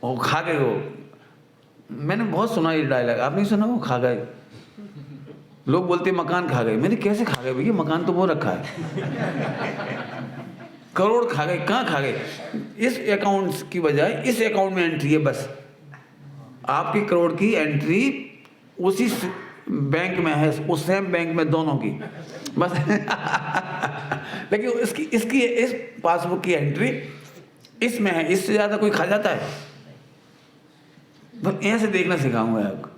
वो खा गए। वो मैंने बहुत सुना ये डायलॉग, आप नहीं सुना? वो खा गए, लोग बोलते मकान खा गए। मैंने कैसे खा गए भैया, मकान तो वो रखा है। करोड़ खा गए, कहाँ खा गए? इस अकाउंट की बजाय इस अकाउंट में एंट्री है, बस आपकी करोड़ की एंट्री उसी बैंक में है, उस सेम बैंक में दोनों की बस। लेकिन इसकी इस पासबुक की एंट्री इसमें है, इससे ज्यादा कोई खा जाता है? तो ऐसे देखना सिखाऊंगा आपको।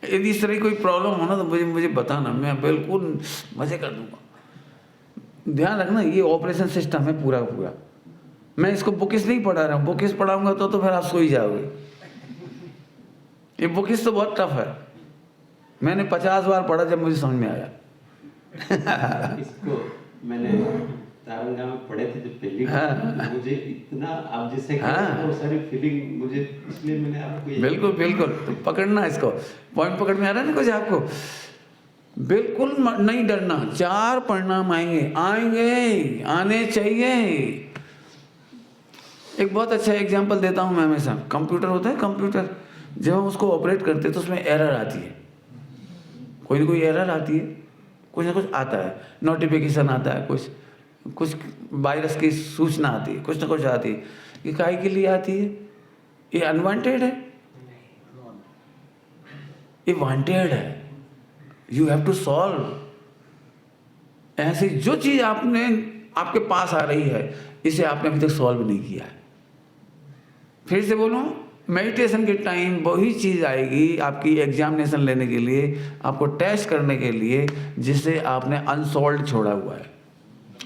यदि इस तरह की कोई प्रॉब्लम हो ना तो मुझे बताना, मैं बिल्कुल मजे कर दूंगा। ध्यान रखना, ये ऑपरेशन सिस्टम है पूरा पूरा। मैं इसको बुकिस नहीं पढ़ा रहा हूँ, बुकिस पढ़ाऊंगा तो फिर आप सो ही जाओगे। ये बुकिस तो बहुत टफ है, मैंने 50 बार पढ़ा जब मुझे समझ में आया। इसको मैंने तारंगा में पढ़े थे जब पहली बार, मुझे इतना आप जैसे वो सारी फीलिंग मुझे, इसलिए मैंने आपको बिल्कुल तो पकड़ना, इसको पॉइंट पकड़ में आ रहा है ना कुछ आपको? बिल्कुल नहीं डरना। 4 परिणाम आएंगे, आने चाहिए। एक बहुत अच्छा एग्जांपल देता हूं मैं हमेशा। कंप्यूटर होता है, कंप्यूटर जब हम उसको ऑपरेट करते हैं तो उसमें एरर आती है, कोई ना कोई एरर आती है, कुछ ना कुछ आता है, नोटिफिकेशन आता है, कुछ वायरस की सूचना आती है, कुछ ना कुछ आती है। ये काहे के लिए आती है? ये अनवांटेड है, ये वांटेड है। You have to solve. ऐसी जो चीज आपके पास आ रही है, इसे आपने अभी तक सॉल्व नहीं किया है। फिर से बोलूं, मेडिटेशन के टाइम वही चीज आएगी आपकी एग्जामिनेशन लेने के लिए, आपको टेस्ट करने के लिए, जिसे आपने अनसॉल्व छोड़ा हुआ है।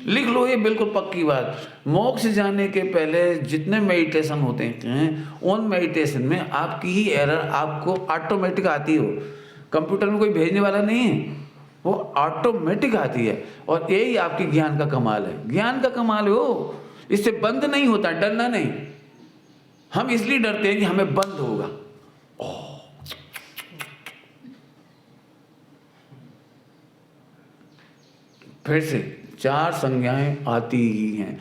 लिख लो ये बिल्कुल पक्की बात। मोक्ष जाने के पहले जितने मेडिटेशन होते हैं, उन मेडिटेशन में आपकी ही एरर आपको ऑटोमेटिक आती हो। कंप्यूटर में कोई भेजने वाला नहीं है, वो ऑटोमेटिक आती है। और यही आपकी ज्ञान का कमाल है। ज्ञान का कमाल हो, इससे बंद नहीं होता। डरना नहीं, हम इसलिए डरते हैं कि हमें बंद होगा। फिर से 4 संज्ञाएं आती ही हैं।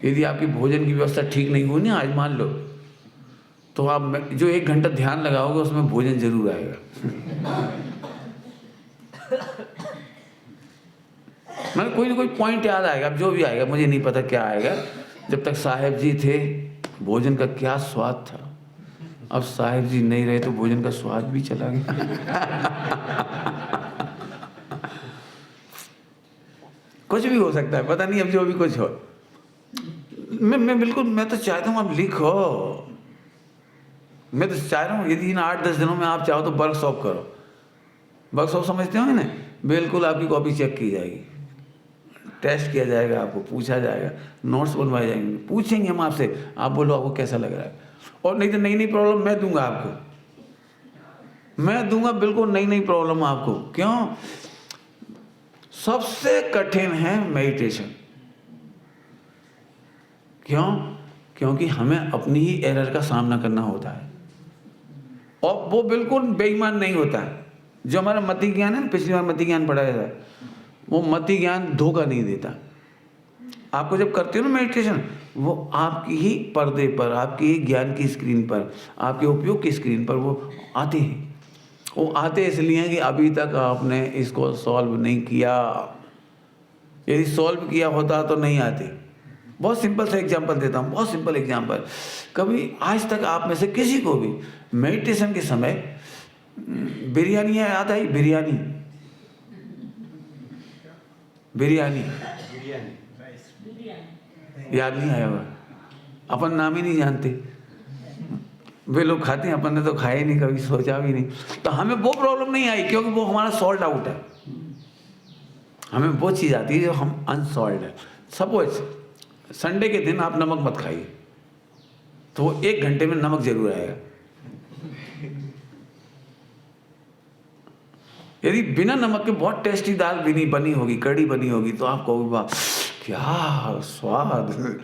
यदि आपकी भोजन की व्यवस्था ठीक नहीं हुई ना, आज मान लो, तो आप जो 1 घंटा ध्यान लगाओगे उसमें भोजन जरूर आएगा। मतलब कोई ना कोई पॉइंट याद आएगा, अब जो भी आएगा मुझे नहीं पता क्या आएगा। जब तक साहेब जी थे, भोजन का क्या स्वाद था। अब साहेब जी नहीं रहे तो भोजन का स्वाद भी चला गया। कुछ भी हो सकता है, पता नहीं, अब जो भी कुछ हो। मैं तो चाहता हूँ आप लिखो। मैं तो चाह रहा हूँ यदि इन 8-10 दिनों में आप चाहो तो वर्कशॉप करो। वर्कशॉप समझते हो ना? बिल्कुल आपकी कॉपी चेक की जाएगी, टेस्ट किया जाएगा, आपको पूछा जाएगा, नोट्स बनवाए जाएंगे, पूछेंगे हम आपसे, आप बोलो आपको कैसा लग रहा है। और नहीं तो नई प्रॉब्लम मैं दूंगा आपको, मैं दूंगा बिल्कुल नई प्रॉब्लम आपको। क्यों? सबसे कठिन है मेडिटेशन। क्यों? क्योंकि हमें अपनी ही एरर का सामना करना होता है, और वो बिल्कुल बेईमान नहीं होता है। जो हमारा मति ज्ञान है ना, पिछली बार मति ज्ञान पढ़ाया था, वो मति ज्ञान धोखा नहीं देता। आपको जब करते हो ना मेडिटेशन, वो आपकी ही पर्दे पर, आपकी ही ज्ञान की स्क्रीन पर, आपके उपयोग की स्क्रीन पर वो आते हैं। वो आते इसलिए कि अभी तक आपने इसको सॉल्व नहीं किया। यदि सॉल्व किया होता तो नहीं आते। बहुत सिंपल सा एग्जांपल देता हूँ, बहुत सिंपल एग्जांपल। कभी आज तक आप में से किसी को भी मेडिटेशन के समय बिरयानी याद आई? बिरयानी याद नहीं आया होगा, अपन नाम ही नहीं जानते। वे लोग खाते हैं, अपन ने तो खाया ही नहीं, कभी सोचा भी नहीं। तो हमें वो प्रॉब्लम नहीं आई क्योंकि वो हमारा सॉल्ट आउट है। हमें वो चीज़ आती है जो हम अनसॉल्व है। सपोज संडे के दिन आप नमक मत खाइए, तो वो 1 घंटे में नमक जरूर आएगा। यदि बिना नमक के बहुत टेस्टी दाल बनी होगी, कड़ी बनी होगी, तो आप कहोगे वाह क्या स्वाद।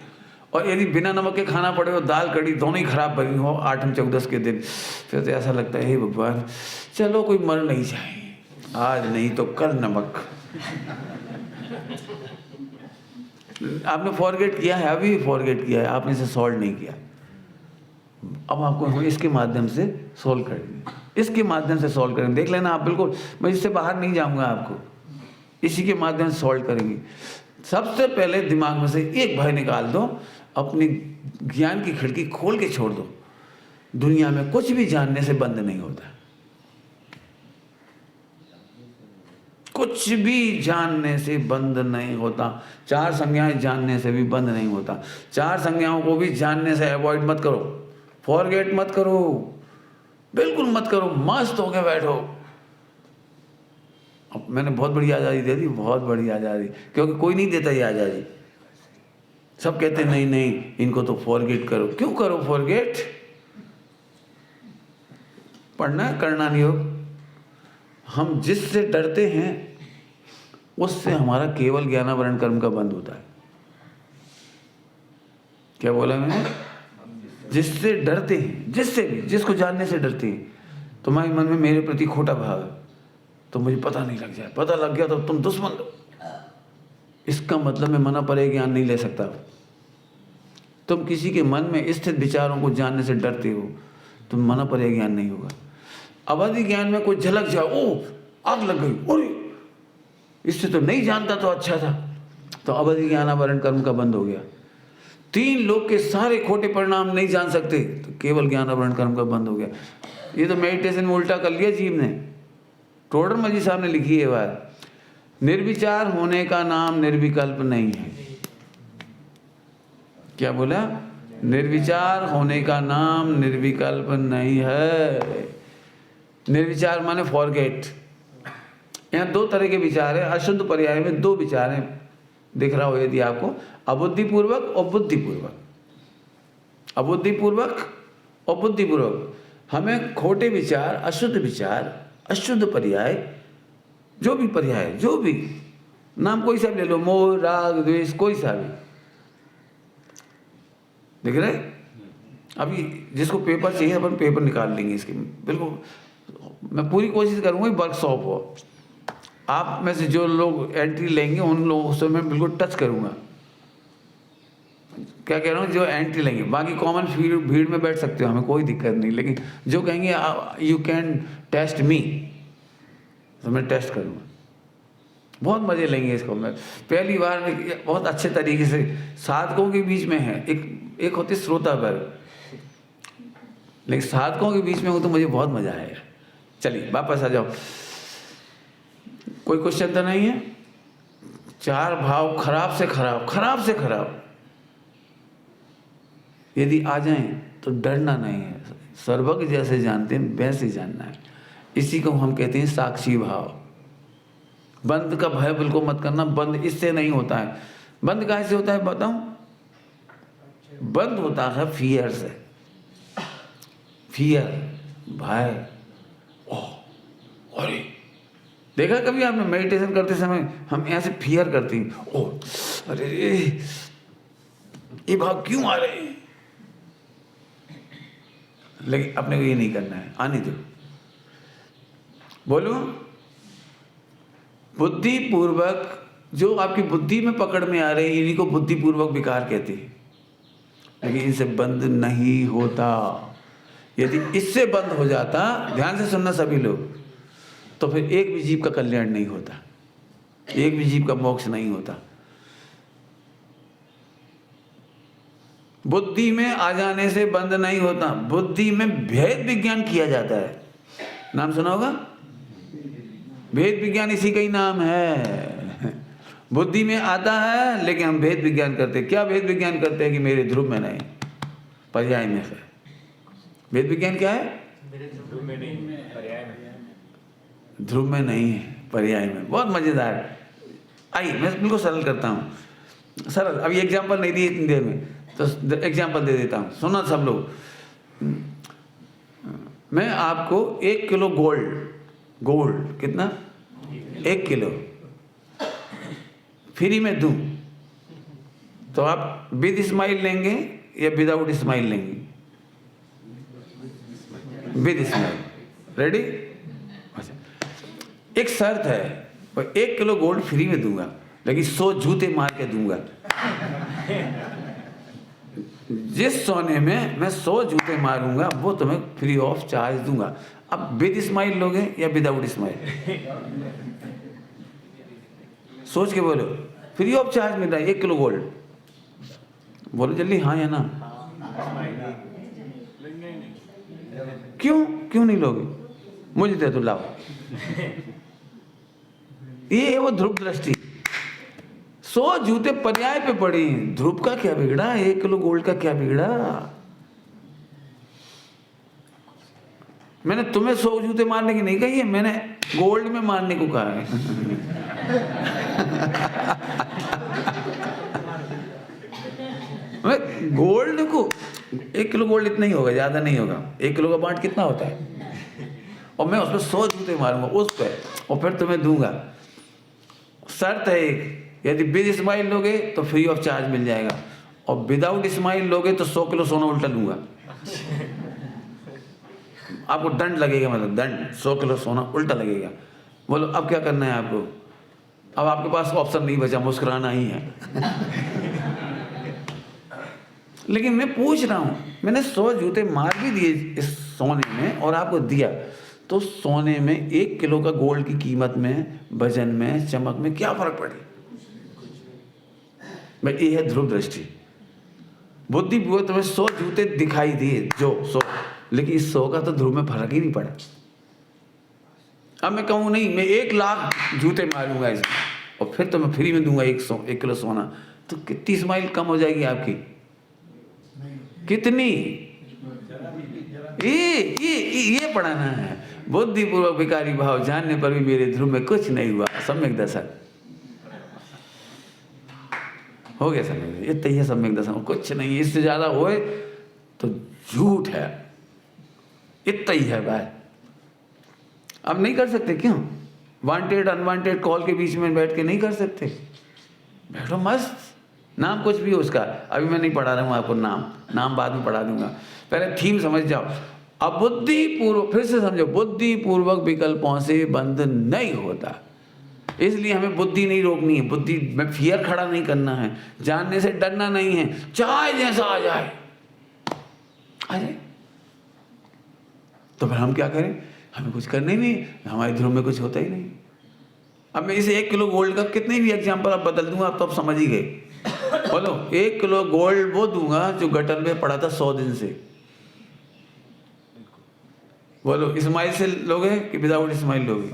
और यदि बिना नमक के खाना पड़े हो, दाल कड़ी दोनों ही खराब बनी हो 8 चौदस के दिन, फिर तो ऐसा लगता है हे भगवान चलो कोई मर नहीं जाए, आज नहीं तो कल नमक। आपने फॉरगेट किया है, अभी फॉरगेट किया है, आपने इसे सॉल्व नहीं किया। अब आपको हम इसके माध्यम से सॉल्व करेंगे, इसके माध्यम से सॉल्व करेंगे। देख लेना आप, बिल्कुल मैं इससे बाहर नहीं जाऊंगा, आपको इसी के माध्यम से सॉल्व करेंगे। सबसे पहले दिमाग में से एक भय निकाल दो, अपनी ज्ञान की खिड़की खोल के छोड़ दो। दुनिया में कुछ भी जानने से बंद नहीं होता, कुछ भी जानने से बंद नहीं होता। 4 संज्ञाएं जानने से भी बंद नहीं होता। 4 संज्ञाओं को भी जानने से अवॉइड मत करो, फॉरगेट मत करो, बिल्कुल मत करो, मस्त होके बैठो। अब मैंने बहुत बड़ी आज़ादी दे दी, बहुत बड़ी आज़ादी, क्योंकि कोई नहीं देता ये आज़ादी। सब कहते नहीं नहीं इनको तो फॉरगेट करो। क्यों करो फॉरगेट? पढ़ना है, करना नहीं हो। हम जिससे डरते हैं उससे हमारा केवल ज्ञानावरण कर्म का बंद होता है। क्या बोला मैंने? जिससे डरते हैं, जिससे भी, जिसको जानने से डरते हैं, तुम्हारे मन में मेरे प्रति खोटा भाव है, तो मुझे पता नहीं लग जाए, पता लग गया तो तुम दुश्मन हो। इसका मतलब मैं मना परे ज्ञान नहीं ले सकता। तुम किसी के मन में स्थित विचारों को जानने से डरते हो, तुम मना परे ज्ञान नहीं होगा। अवधि ज्ञान में कोई झलक जाए, ओ आग लग गई, अरे इससे तो नहीं जानता तो अच्छा था, तो अवधि ज्ञानावरण कर्म का बंद हो गया। 3 लोग के सारे खोटे परिणाम नहीं जान सकते, तो केवल ज्ञानावरण कर्म का बंद हो गया। ये तो मेडिटेशन में उल्टा कर लिया जीव ने। टोडरमल जी साहब ने लिखी है बात, निर्विचार होने का नाम निर्विकल्प नहीं है। क्या बोला? निर्विचार होने का नाम निर्विकल्प नहीं है। निर्विचार माने फॉरगेट। यहाँ 2 तरह के विचार है, अशुद्ध पर्याय में 2 विचार हैं, दिख रहा हो यदि आपको, अबुद्धिपूर्वक और बुद्धिपूर्वक। अबुद्धिपूर्वक और बुद्धिपूर्वक। हमें खोटे विचार, अशुद्ध विचार, अशुद्ध पर्याय, जो भी पर्याय, जो भी नाम कोई सा भी ले लो, मोह राग द्वेष, कोई सा भी, दिख रहे? अभी जिसको पेपर चाहिए अपन पेपर निकाल लेंगे इसके, बिल्कुल मैं पूरी कोशिश करूंगा वर्कशॉप हो। आप में से जो लोग एंट्री लेंगे उन लोगों से मैं बिल्कुल टच करूंगा। क्या कह रहा हूँ? जो एंट्री लेंगे, बाकी कॉमन भीड़ में बैठ सकते हो, हमें कोई दिक्कत नहीं, लेकिन जो कहेंगे यू कैन टेस्ट मी, तो मैं टेस्ट करूँगा। बहुत मज़े लेंगे इसको। मैं पहली बार में बहुत अच्छे तरीके से, साधकों के बीच में है, एक होते श्रोता वर्ग, लेकिन साधकों के बीच में हो तो मुझे बहुत मज़ा आया। चलिए वापस आ जाओ, कोई क्वेश्चन तो नहीं है? 4 भाव खराब से खराब, खराब से खराब यदि आ जाएं तो डरना नहीं है। सर्वज्ञ जैसे जानते हैं वैसे जानना है। इसी को हम कहते हैं साक्षी भाव। बंद का भय बिल्कुल मत करना, बंद इससे नहीं होता है। बंद कहाँ से होता है बताऊं? बंद होता है फियर से। फियर, भय। ओह अरे, देखा कभी आपने मेडिटेशन करते समय हम ऐसे फियर करते हैं, ओह अरे ये भाव क्यों आ रहे हैं? लेकिन अपने को ये नहीं करना है, आने दो। बोलो, बुद्धिपूर्वक जो आपकी बुद्धि में पकड़ में आ रहे हैं, इन्हीं को बुद्धिपूर्वक विकार कहते हैं, लेकिन इनसे बंद नहीं होता। यदि इससे बंद हो जाता, ध्यान से सुनना सभी लोग, तो फिर एक भी जीव का कल्याण नहीं होता, एक भी जीव का मोक्ष नहीं होता। बुद्धि में आ जाने से बंद नहीं होता। बुद्धि में भेद विज्ञान किया जाता है, नाम सुना होगा? भेद विज्ञान इसी का ही नाम है। बुद्धि में आता है, लेकिन हम भेद विज्ञान करते हैं। क्या भेद विज्ञान करते हैं कि मेरे ध्रुव में नहीं, पर्याय में है। भेद विज्ञान क्या है? ध्रुव में नहीं, पर्याय में। ध्रुव में नहीं है, पर्याय में। बहुत मजेदार है। आइए मैं बिल्कुल सरल करता हूँ, सरल। अभी एग्जाम्पल नहीं दिए इतनी देर में, तो एग्जाम्पल दे देता हूँ, सुना सब लोग। मैं आपको 1 किलो गोल्ड कितना, 1 किलो फ्री में दूं, तो आप विद स्माइल लेंगे या विदाउट स्माइल लेंगे? With smile. रेडी? अच्छा, एक शर्त है, 1 किलो गोल्ड फ्री में दूंगा, लेकिन 100 जूते मार के दूंगा। जिस सोने में मैं 100 जूते मारूंगा वो तुम्हें फ्री ऑफ चार्ज दूंगा। अब विद स्माइल लोगे या विदाउट स्माइल? सोच के बोलो। फ्री ऑफ चार्ज मिल रहा है 1 किलो गोल्ड, बोलो जल्दी हाँ या ना। क्यों नहीं लोगे? मुझे दे दो, लाओ। ये है वो ध्रुव दृष्टि। 100 जूते पर्याय पे पड़े हैं, ध्रुव का क्या बिगड़ा, 1 किलो गोल्ड का क्या बिगड़ा? मैंने तुम्हें 100 जूते मारने की नहीं कही है, मैंने गोल्ड में मारने को कहा है। गोल्ड को 1 किलो गोल्ड इतना ही होगा, ज्यादा नहीं होगा। 1 किलो का बांट कितना होता है? और मैं उसमें 100 जूते मारूंगा उस पर, और फिर तुम्हें दूंगा। शर्त है एक, यदि विद स्माइल लोगे तो फ्री ऑफ चार्ज मिल जाएगा, और विदाउट स्माइल लोगे तो 100 किलो सोना उल्टा लूंगा। आपको दंड लगेगा, मतलब दंड, 100 किलो सोना उल्टा लगेगा। बोलो अब क्या करना है आपको? अब आपके पास ऑप्शन नहीं बचा, मुस्कुराना ही है। लेकिन मैं पूछ रहा हूं, मैंने 100 जूते मार भी दिए इस सोने में और आपको दिया, तो सोने में 1 किलो का गोल्ड की कीमत में, वजन में, चमक में क्या फर्क पड़े? भाई ये है ध्रुव दृष्टि। बुद्धि पूर्वक तुम्हें 100 जूते दिखाई दिए, जो 100, लेकिन इस 100 का तो ध्रुव में फर्क ही नहीं पड़ा। अब मैं कहूँ नहीं, मैं 1 लाख जूते मारूंगा इसमें, और फिर तो मैं फ्री में दूंगा 1 किलो सोना, तो कितनी स्माइल कम हो जाएगी आपकी? कितनी? ये पढ़ाना है। बुद्धिपूर्वक विकारी भाव जानने पर भी मेरे ध्रुव में कुछ नहीं हुआ, सम्यक दशा हो गया। सम्यक, इतना ही है सम्यक दशा, कुछ नहीं। इससे ज्यादा होए तो झूठ है, इतना ही है बात। अब नहीं कर सकते, क्यों? वांटेड अनवांटेड कॉल के बीच में बैठ के नहीं कर सकते। बैठो मस्त, नाम कुछ भी हो उसका। अभी मैं नहीं पढ़ा रहा हूँ आपको नाम बाद में पढ़ा दूंगा, पहले थीम समझ जाओ। अब बुद्धिपूर्वक, फिर से समझो, बुद्धिपूर्वक विकल्पों से बंध नहीं होता, इसलिए हमें बुद्धि नहीं रोकनी है। बुद्धि में फियर खड़ा नहीं करना है, जानने से डरना नहीं है। चाहे जैसा आ जाए तो फिर हम क्या करें? हमें कुछ करना ही नहीं, हमारे ध्रुव में कुछ होता ही नहीं। अब मैं इसे 1 किलो गोल्ड का कितने भी एग्जाम्पल अब बदल दूंगा, तो आप समझ ही गए। बोलो 1 किलो गोल्ड वो दूंगा जो गटर में पड़ा था 100 दिन से। बोलो स्माइल से लोगे कि विदाउट स्माइल लोगे?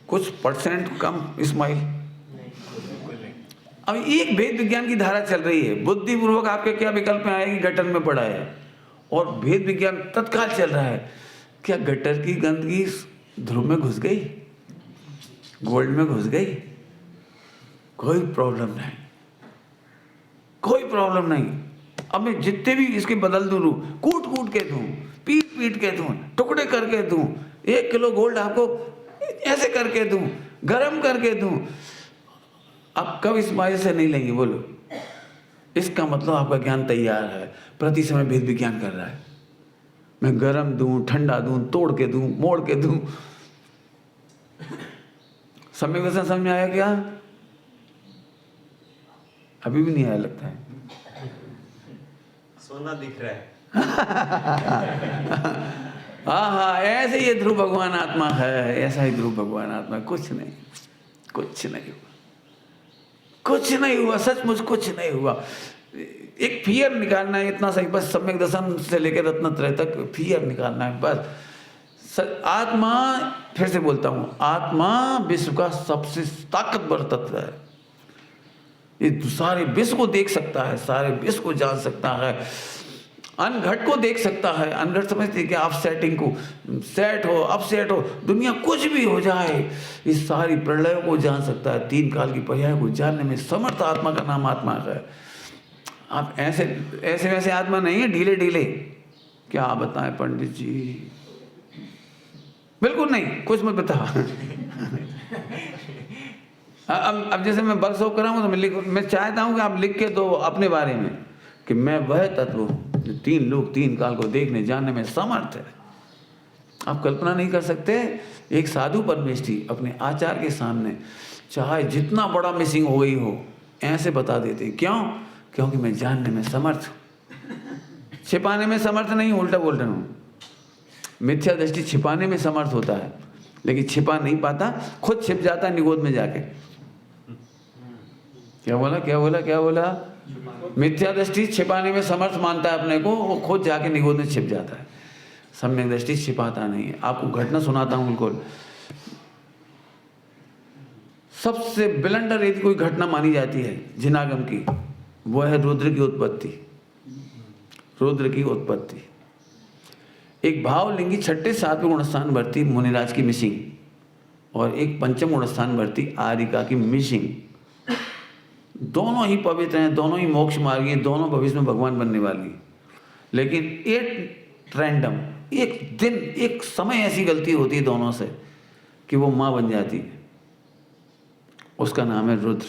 कुछ % कम स्माइल। अब एक भेद विज्ञान की धारा चल रही है। बुद्धिपूर्वक आपके क्या विकल्प में आएगी? गटर में पड़ा है, और भेद विज्ञान तत्काल चल रहा है। क्या गटर की गंदगी ध्रुव में घुस गई, गोल्ड में घुस गई? कोई प्रॉब्लम नहीं, कोई प्रॉब्लम नहीं। अब मैं जितने भी इसके बदल दूं, कूट के दूं, पीट के दूं, टुकड़े करके दूं, 1 किलो गोल्ड आपको ऐसे करके दूं, गरम करके दूं, अब कब स्माइल से नहीं लेंगे? बोलो। इसका मतलब आपका ज्ञान तैयार है, प्रति समय भेद विज्ञान कर रहा है। मैं गरम दूं, ठंडा दूं, तोड़ के दूं, मोड़ के दूं। सम्यक दर्शन समझ में आया क्या? अभी भी नहीं आया लगता है। सोना दिख रहा है। हाँ, ऐसे ही ध्रुव भगवान आत्मा है, ऐसा ही ध्रुव भगवान आत्मा। कुछ नहीं हुआ, सचमुच कुछ नहीं हुआ। एक फियर निकालना है, इतना सही बस। सम्यक दर्शन से लेकर रत्नत्रय तक फियर निकालना है बस। आत्मा, फिर से बोलता हूं, आत्मा विश्व का सबसे ताकतवर तत्व है। ये सारे विश्व को देख सकता है, सारे विश्व को जान सकता है, अनघट को देख सकता है। अनघट समझते हैं कि आप सेटिंग को, सेट हो अपसेट हो, दुनिया कुछ भी हो जाए, इस सारी प्रलयों को जान सकता है। 3 काल की पर्याय को जानने में समर्थ आत्मा का नाम आत्मा है। आप ऐसे वैसे आत्मा नहीं है, ढीले ढीले। क्या बताएं पंडित जी, बिल्कुल नहीं, कुछ मत बता। अब जैसे मैं वर्कशॉप कराऊँ तो मैं चाहता हूँ कि आप लिख के दो अपने बारे में कि मैं वह तत्व हूँ जो 3 लोग 3 काल को देखने जानने में समर्थ है। आप कल्पना नहीं कर सकते, एक साधु परमेष्ठी अपने आचार्य के सामने चाहे जितना बड़ा मिसिंग हो गई हो ऐसे बता देते। क्यों? क्योंकि मैं जानने में समर्थ हूँ, छिपाने में समर्थ नहीं, उल्टा बोल रहा हूँ। मिथ्या दृष्टि छिपाने में समर्थ होता है, लेकिन छिपा नहीं पाता, खुद छिप जाता है निगोद में जाके। क्या बोला क्या बोला क्या बोला? मिथ्या दृष्टि छिपाने में समर्थ मानता है अपने को, वो खुद जाके निगोद में छिप जाता है। सम्यक दृष्टि छिपाता नहीं है। आपको घटना सुनाता हूँ बिल्कुल। सबसे विलंडर यदि कोई घटना मानी जाती है जिनागम की, वो है रुद्र की उत्पत्ति। रुद्र की उत्पत्ति, एक भावलिंगी 6ठे 7वें गुणस्थान भर्ती मुनिराज की मिसिंग, और एक 5म गुणस्थान भर्ती आरिका की मिसिंग। दोनों ही पवित्र हैं, दोनों ही मोक्ष मार्गी हैं, दोनों भविष्य में भगवान बनने वाली हैं। लेकिन एक रैंडम, एक दिन एक समय ऐसी गलती होती है दोनों से कि वो माँ बन जाती है। उसका नाम है रुद्र।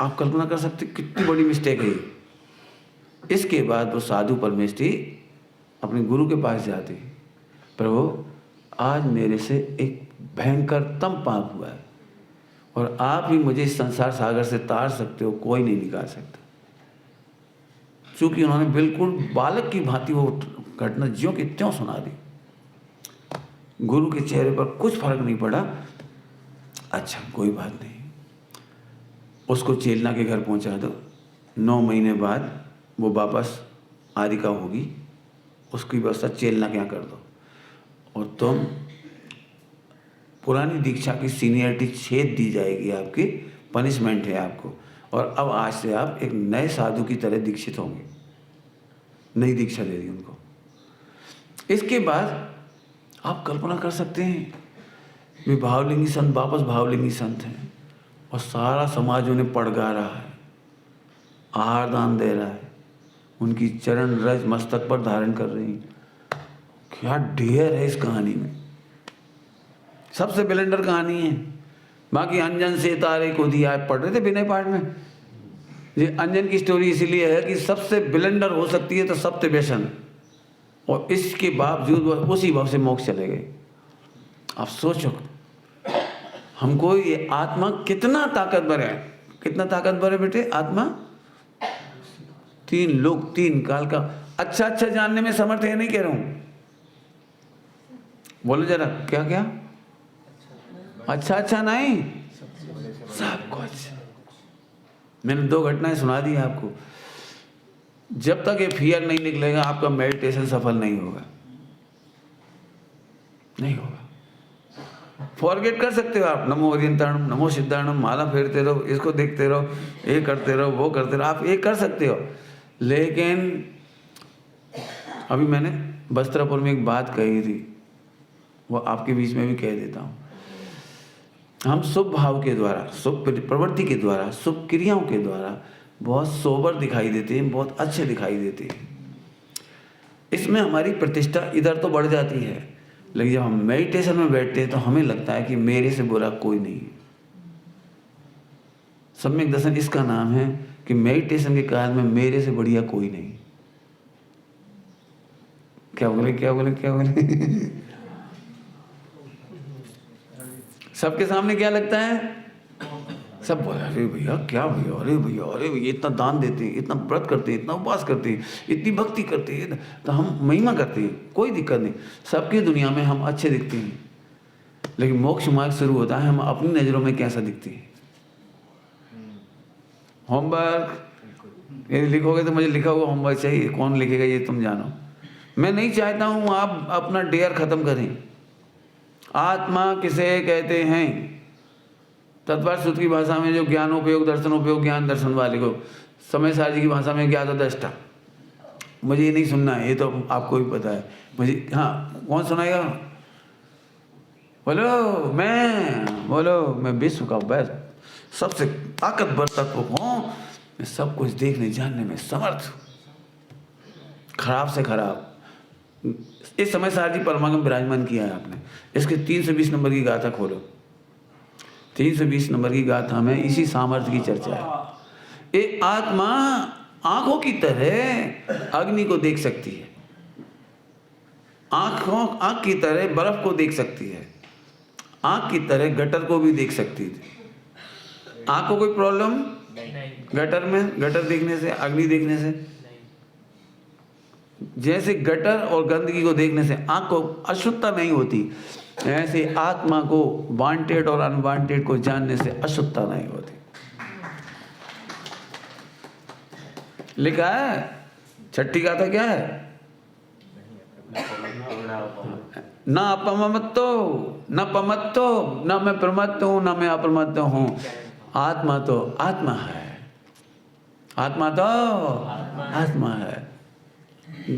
आप कल्पना कर सकते कितनी बड़ी मिस्टेक है ये। इसके बाद वो साधु परमेष्ठी अपने गुरु के पास जाती, प्रभु आज मेरे से एक भयंकरतम पाप हुआ है और आप ही मुझे इस संसार सागर से तार सकते हो, कोई नहीं निकाल सकता। चूंकि उन्होंने बिल्कुल बालक की भांति वो घटना ज्यों की त्यों सुना दी। गुरु के चेहरे पर कुछ फर्क नहीं पड़ा। अच्छा कोई बात नहीं, उसको चेलना के घर पहुंचा दो। 9 महीने बाद वो वापस आरिका होगी, उसकी व्यवस्था चेलना क्या कर दो, और तुम पुरानी दीक्षा की सीनियरिटी छेद दी जाएगी, आपकी पनिशमेंट है आपको। और अब आज से आप एक नए साधु की तरह दीक्षित होंगे। नई दीक्षा दे दी उनको। इसके बाद आप कल्पना कर सकते हैं वे भावलिंगी संत वापस भावलिंगी संत हैं और सारा समाज उन्हें पड़गा रहा है, आहार दान दे रहा है, उनकी चरण रज मस्तक पर धारण कर रही। क्या ढेर है इस कहानी में। सबसे ब्लेंडर कहानी है। बाकी अंजन से तारे को दिया, आप पढ़ रहे थे विनय पाठ में। ये अंजन की स्टोरी इसीलिए है कि सबसे ब्लेंडर हो सकती है तो सत्य व्यसन, और इसके बावजूद वह उसी भाव से मोक्ष चले गए। आप सोचो हमको ये आत्मा कितना ताकतवर है। कितना ताकतवर है बेटे आत्मा? 3 लोग 3 काल का अच्छा अच्छा जानने में समर्थ है। नहीं कह रहा हूं, बोलो जरा क्या क्या? अच्छा अच्छा नहीं, सब कुछ। मैंने 2 घटनाएं सुना दी आपको। जब तक ये फियर नहीं निकलेगा आपका मेडिटेशन सफल नहीं होगा, नहीं होगा। फॉरगेट कर सकते हो आप, नमो ओरियंताणम नमो सिद्धाणम, माला फेरते रहो, इसको देखते रहो, ये करते रहो, वो करते रहो, आप ये कर सकते हो। लेकिन अभी मैंने वस्त्रापुर में एक बात कही थी, वो आपके बीच में भी कह देता हूँ। हम शुभ भाव के द्वारा, शुभ प्रवृत्ति के द्वारा, शुभ क्रियाओं के द्वारा बहुत सोबर दिखाई देते हैं, बहुत अच्छे दिखाई देते हैं। इसमें हमारी प्रतिष्ठा इधर तो बढ़ जाती है, लेकिन जब हम मेडिटेशन में बैठते हैं तो हमें लगता है कि मेरे से बुरा कोई नहीं है। सम्यक दर्शन इसका नाम है कि मेडिटेशन के काल में मेरे से बढ़िया कोई नहीं। क्या बोले क्या बोले क्या बोले? सबके सामने क्या लगता है? सब बोले अरे भैया क्या भैया, अरे भैया, अरे भैया इतना दान देते हैं, इतना व्रत करते हैं, इतना उपवास करते हैं, इतनी भक्ति करते हैं, तो हम महिमा करते हैं, कोई दिक्कत नहीं। सबकी दुनिया में हम अच्छे दिखते हैं, लेकिन मोक्ष मार्ग शुरू होता है हम अपनी नज़रों में कैसा दिखते हैं। होमवर्क यदि लिखोगे तो मुझे लिखा हुआ होमवर्क चाहिए, कौन लिखेगा ये तुम जानो। मैं नहीं चाहता हूँ आप अपना डेयर खत्म करें। आत्मा किसे कहते हैं? तत्पर सूत्र की भाषा में जो ज्ञानोपयोग दर्शनोपयोग ज्ञान दर्शन वाले को, समय सारजी की भाषा में ज्ञात दृष्टा। मुझे ये नहीं सुनना है, ये तो आपको भी पता है मुझे। हाँ, कौन सुनाएगा? बोलो मैं विश्व का बस सबसे ताकतवर तत्व हूँ, मैं सब कुछ देखने जानने में समर्थ हूँ, खराब से खराब। इस समय सारजी परमागम विराजमान किया है आपने। इसके 320 नंबर की गाथा खोलो। 320 नंबर की गाथा में इसी सामर्थ्य की चर्चा है। ये आत्मा आंखों की तरह अग्नि को देख सकती है, आंख की तरह बर्फ को देख सकती है, आंख की तरह गटर को भी देख सकती थी। आंख को कोई प्रॉब्लम गटर में, गटर देखने से, अग्नि देखने से? जैसे गटर और गंदगी को देखने से आंख को अशुद्धता नहीं होती, ऐसे आत्मा को वांटेड और अनवांटेड को जानने से अशुद्धता नहीं होती। लिखा है, छठी गाथा क्या है? न अपमत्तो न पमत्तो, न मैं प्रमत्त हूँ न मैं अप्रमत्त हूँ। आत्मा तो आत्मा है, आत्मा तो आत्मा है।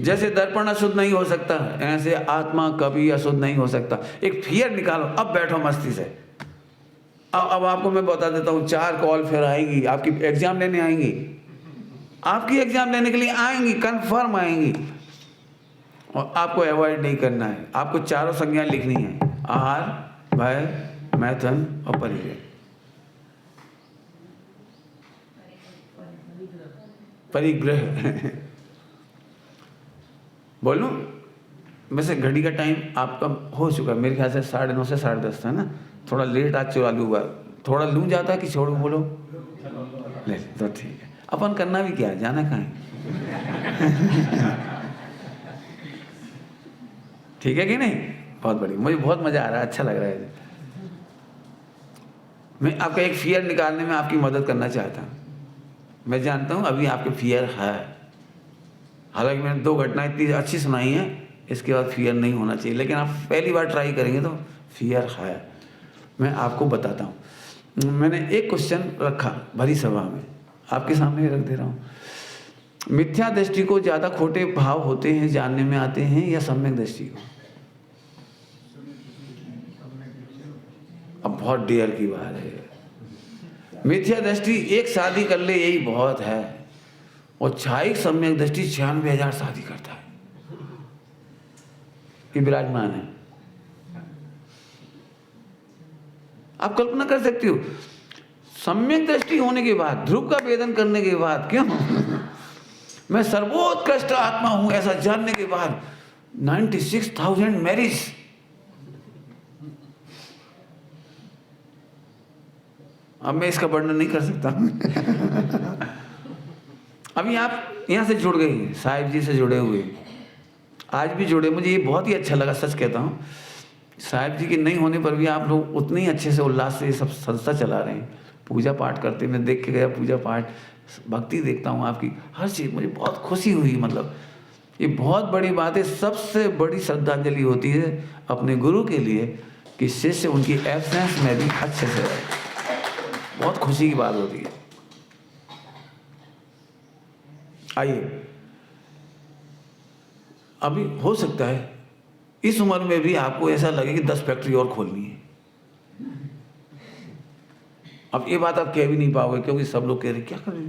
जैसे दर्पण अशुद्ध नहीं हो सकता, ऐसे आत्मा कभी अशुद्ध नहीं हो सकता। एक फियर निकालो, अब बैठो मस्ती से। अब आपको मैं बता देता हूँ, 4 कॉल फिर आएंगी, आपकी एग्जाम लेने आएंगी, आपकी एग्जाम लेने के लिए आएंगी, कंफर्म आएंगी, और आपको अवॉइड नहीं करना है। आपको चारों संज्ञा लिखनी है, आहार, भय, मैथुन और परिग्रह। परिग्रह बोलूं? वैसे घड़ी का टाइम आपका हो चुका है मेरे ख्याल से 9:30 से 10:30 है ना। थोड़ा लेट आज चालू हुआ, थोड़ा लूँ जाता है कि छोड़ो? बोलो ले तो ठीक है। अपन करना भी क्या है, जाना कहाँ है? ठीक है कि नहीं? बहुत बढ़िया, मुझे बहुत मज़ा आ रहा है, अच्छा लग रहा है। मैं आपका एक फियर निकालने में आपकी मदद करना चाहता हूँ। मैं जानता हूँ अभी आपके फियर है, हालांकि मैंने 2 घटनाएं इतनी अच्छी सुनाई हैं, इसके बाद फियर नहीं होना चाहिए, लेकिन आप पहली बार ट्राई करेंगे तो फियर है। मैं आपको बताता हूँ। मैंने एक क्वेश्चन रखा भरी सभा में, आपके सामने ही रख दे रहा हूँ। मिथ्या दृष्टि को ज़्यादा खोटे भाव होते हैं जानने में आते हैं या सम्यक दृष्टि को? अब बहुत डेयर की बात है। मिथ्या दृष्टि एक शादी कर ले यही बहुत है, और छायिक सम्यक दृष्टि 96,000 शादी करता है। ये विराजमान है। आप कल्पना कर सकते हो, सम्यक दृष्टि होने के बाद, ध्रुव का वेदन करने के बाद, क्यों मैं सर्वोत्कृष्ट आत्मा हूं ऐसा जानने के बाद 96,000 मैरिज। अब मैं इसका वर्णन नहीं कर सकता। अभी आप यहाँ से जुड़ गए, साहिब जी से जुड़े हुए, आज भी जुड़े, मुझे ये बहुत ही अच्छा लगा, सच कहता हूँ। साहिब जी के नहीं होने पर भी आप लोग उतने ही अच्छे से उल्लास से ये सब संस्था चला रहे हैं, पूजा पाठ करते। मैं देख के गया पूजा पाठ, भक्ति देखता हूँ आपकी, हर चीज़ मुझे बहुत खुशी हुई। मतलब ये बहुत बड़ी बात है। सबसे बड़ी श्रद्धांजलि होती है अपने गुरु के लिए कि शिष्य उनकी एब्सेंस में भी अच्छे से रहे, बहुत खुशी की बात होती है। आइए, अभी हो सकता है इस उम्र में भी आपको ऐसा लगे कि 10 फैक्ट्री और खोलनी है। अब ये बात आप कह भी नहीं पाओगे क्योंकि सब लोग कह रहे क्या कर रहे हो,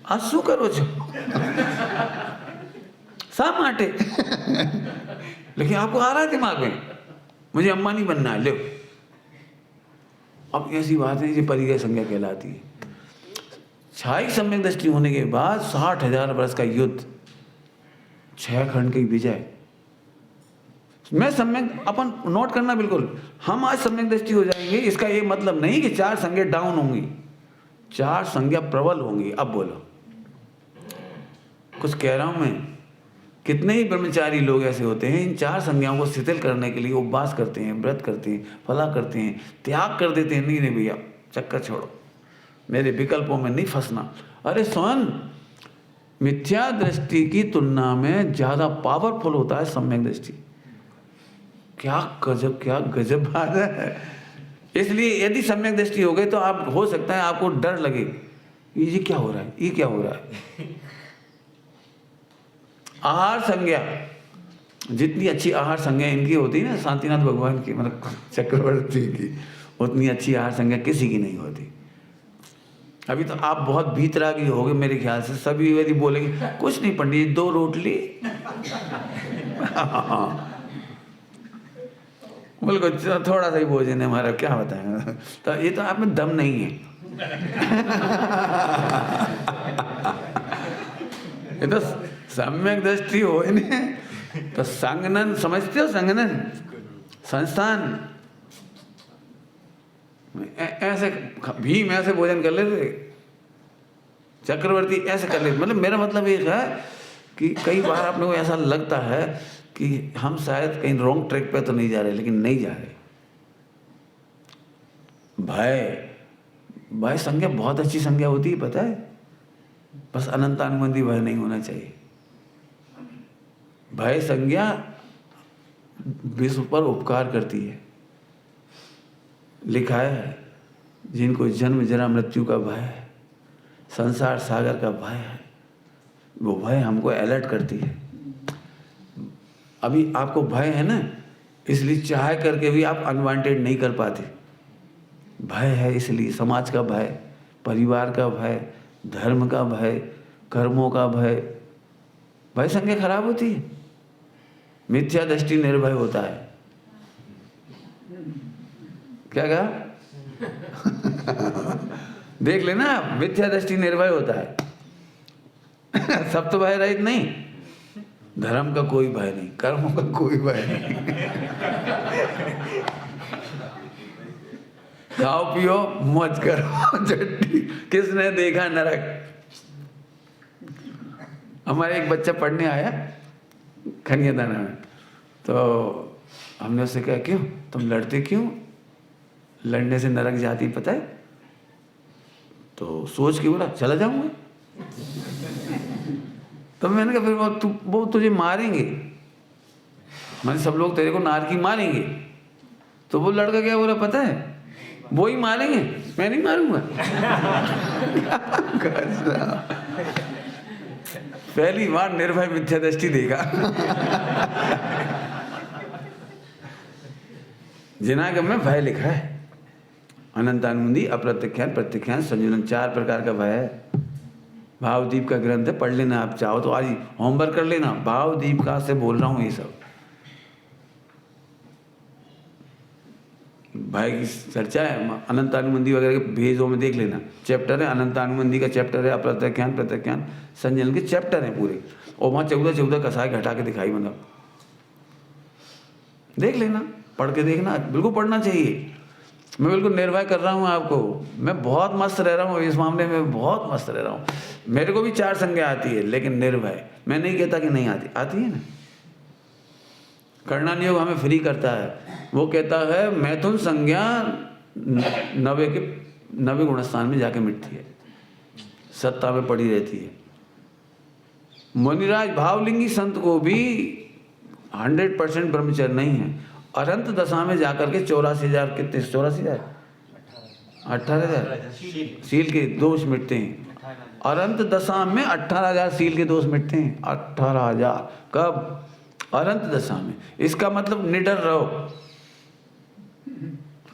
आज शू करो छो सा माटे। लेकिन आपको आ रहा है दिमाग में मुझे अंबानी बनना है, ले। अब ऐसी बात है, ये परिग्रह संज्ञा कहलाती है। छायिक सम्यक दृष्टि होने के बाद 60,000 वर्ष का युद्ध, 6 खंड की विजय। मैं सम्यक, अपन नोट करना बिल्कुल, हम आज सम्यक दृष्टि हो जाएंगे, इसका ये मतलब नहीं कि 4 संज्ञा डाउन होंगी, 4 संज्ञा प्रबल होंगी। अब बोलो, कुछ कह रहा हूं मैं? कितने ही ब्रह्मचारी लोग ऐसे होते हैं, इन 4 संज्ञाओं को शिथिल करने के लिए उपवास करते हैं, व्रत करते हैं, फला करते हैं, त्याग कर देते हैं। नहीं भैया, चक्कर छोड़ो, मेरे विकल्पों में नहीं फंसना। अरे सोन, मिथ्या दृष्टि की तुलना में ज़्यादा पावरफुल होता है सम्यक दृष्टि। क्या गजब बात है। इसलिए यदि सम्यक दृष्टि हो गई तो आप हो सकता है आपको डर लगे, ये क्या हो रहा है, ये क्या हो रहा है। आहार संज्ञा, जितनी अच्छी आहार संज्ञा इनकी होती है ना, शांतिनाथ भगवान की, मतलब चक्रवर्ती की, उतनी अच्छी आहार संज्ञा किसी की नहीं होती। अभी तो आप बहुत भीतरागी हो गए मेरे ख्याल से, सभी यदि बोलेंगे कुछ नहीं पंडित जी 2 रोटली बिल्कुल थोड़ा सा ही भोजन है हमारा, क्या बताएं। तो ये तो आप में दम नहीं है। ये तो सम्यक दृष्टि हो नहीं तो संगनन समझते हो, संगनन संस्थान ऐसे भीम ऐसे भोजन कर लेते, चक्रवर्ती ऐसे कर लेते। मतलब मेरा मतलब ये है कि कई बार अपने को ऐसा लगता है कि हम शायद कहीं रॉन्ग ट्रैक पे तो नहीं जा रहे, लेकिन नहीं जा रहे। भय संज्ञा बहुत अच्छी संज्ञा होती है, पता है, बस अनंतानुबंधी भय नहीं होना चाहिए। भय संज्ञा विश्व पर उपकार करती है। लिखा है जिनको जन्म जरा मृत्यु का भय है, संसार सागर का भय है, वो भय हमको अलर्ट करती है। अभी आपको भय है ना, इसलिए चाह करके भी आप अनवांटेड नहीं कर पाते। भय है इसलिए समाज का भय, परिवार का भय, धर्म का भय, कर्मों का भय। भय संज्ञा खराब होती है। मिथ्या दृष्टि निर्भय होता है। क्या कहा? देख लेना आप, मिथ्या दृष्टि निर्भय होता है। सब तो भय रहित नहीं, धर्म का कोई भय नहीं, कर्मों का कोई भय नहीं। खाओ पियो मौज करो चट्टी, किसने देखा नरक। हमारे एक बच्चा पढ़ने आया खनियादाना में, तो हमने उससे कहा क्यों तुम लड़ते क्यों, लड़ने से नरक जाती पता है। तो सोच के बोला चला जाऊंगा। तो मैंने कहा फिर वो तुझे मारेंगे, मैंने सब लोग तेरे को नारकी मारेंगे। तो वो लड़का क्या बोला पता है, वो ही मारेंगे, मैं नहीं मारूंगा। पहली बार निर्भय मिथ्या दृष्टि देखा। जिनागम में भय लिखा है, अनंतानुबंधी, अप्रत्यख्यान, प्रत्यख्यान, संयोजन, 4 प्रकार का भय है। भावदीप का ग्रंथ है, पढ़ लेना आप चाहो तो, आज होमवर्क कर लेना। भावदीप का से बोल रहा हूँ ये सब भय की चर्चा है। अनंतानुबंधी वगैरह के भेजों में देख लेना, चैप्टर है, अनंतानुबंधी का चैप्टर है, अप्रत्यख्यान, प्रत्यख्यान, संयोजन के चैप्टर हैं पूरे। और वहाँ 14 कसाय घटा के दिखाई, मतलब देख लेना, पढ़ के देखना, बिल्कुल पढ़ना चाहिए। मैं बिल्कुल निर्भय कर रहा हूँ आपको, मैं बहुत मस्त रह रहा हूँ इस मामले में, बहुत मस्त रह रहा हूँ। मेरे को भी 4 संज्ञा आती है, लेकिन निर्भय। मैं नहीं कहता कि नहीं आती, आती है ना। करना नहीं होगा, हमें फ्री करता है। वो कहता है मैथुन संज्ञा 90 गुणस्थान में जाके मिटती है, सत्ता में पड़ी रहती है। मुनिराज भावलिंगी संत को भी 100% ब्रह्मचर्य नहीं है, अनंत दशा में जाकर के 84,000 कितने, 84,000 18,000 सील के दोष मिटते हैं। अनंत दशा में 18,000 सील के दोष मिटते हैं। 18,000 कब? अनंत दशा में। इसका मतलब निडर रहो।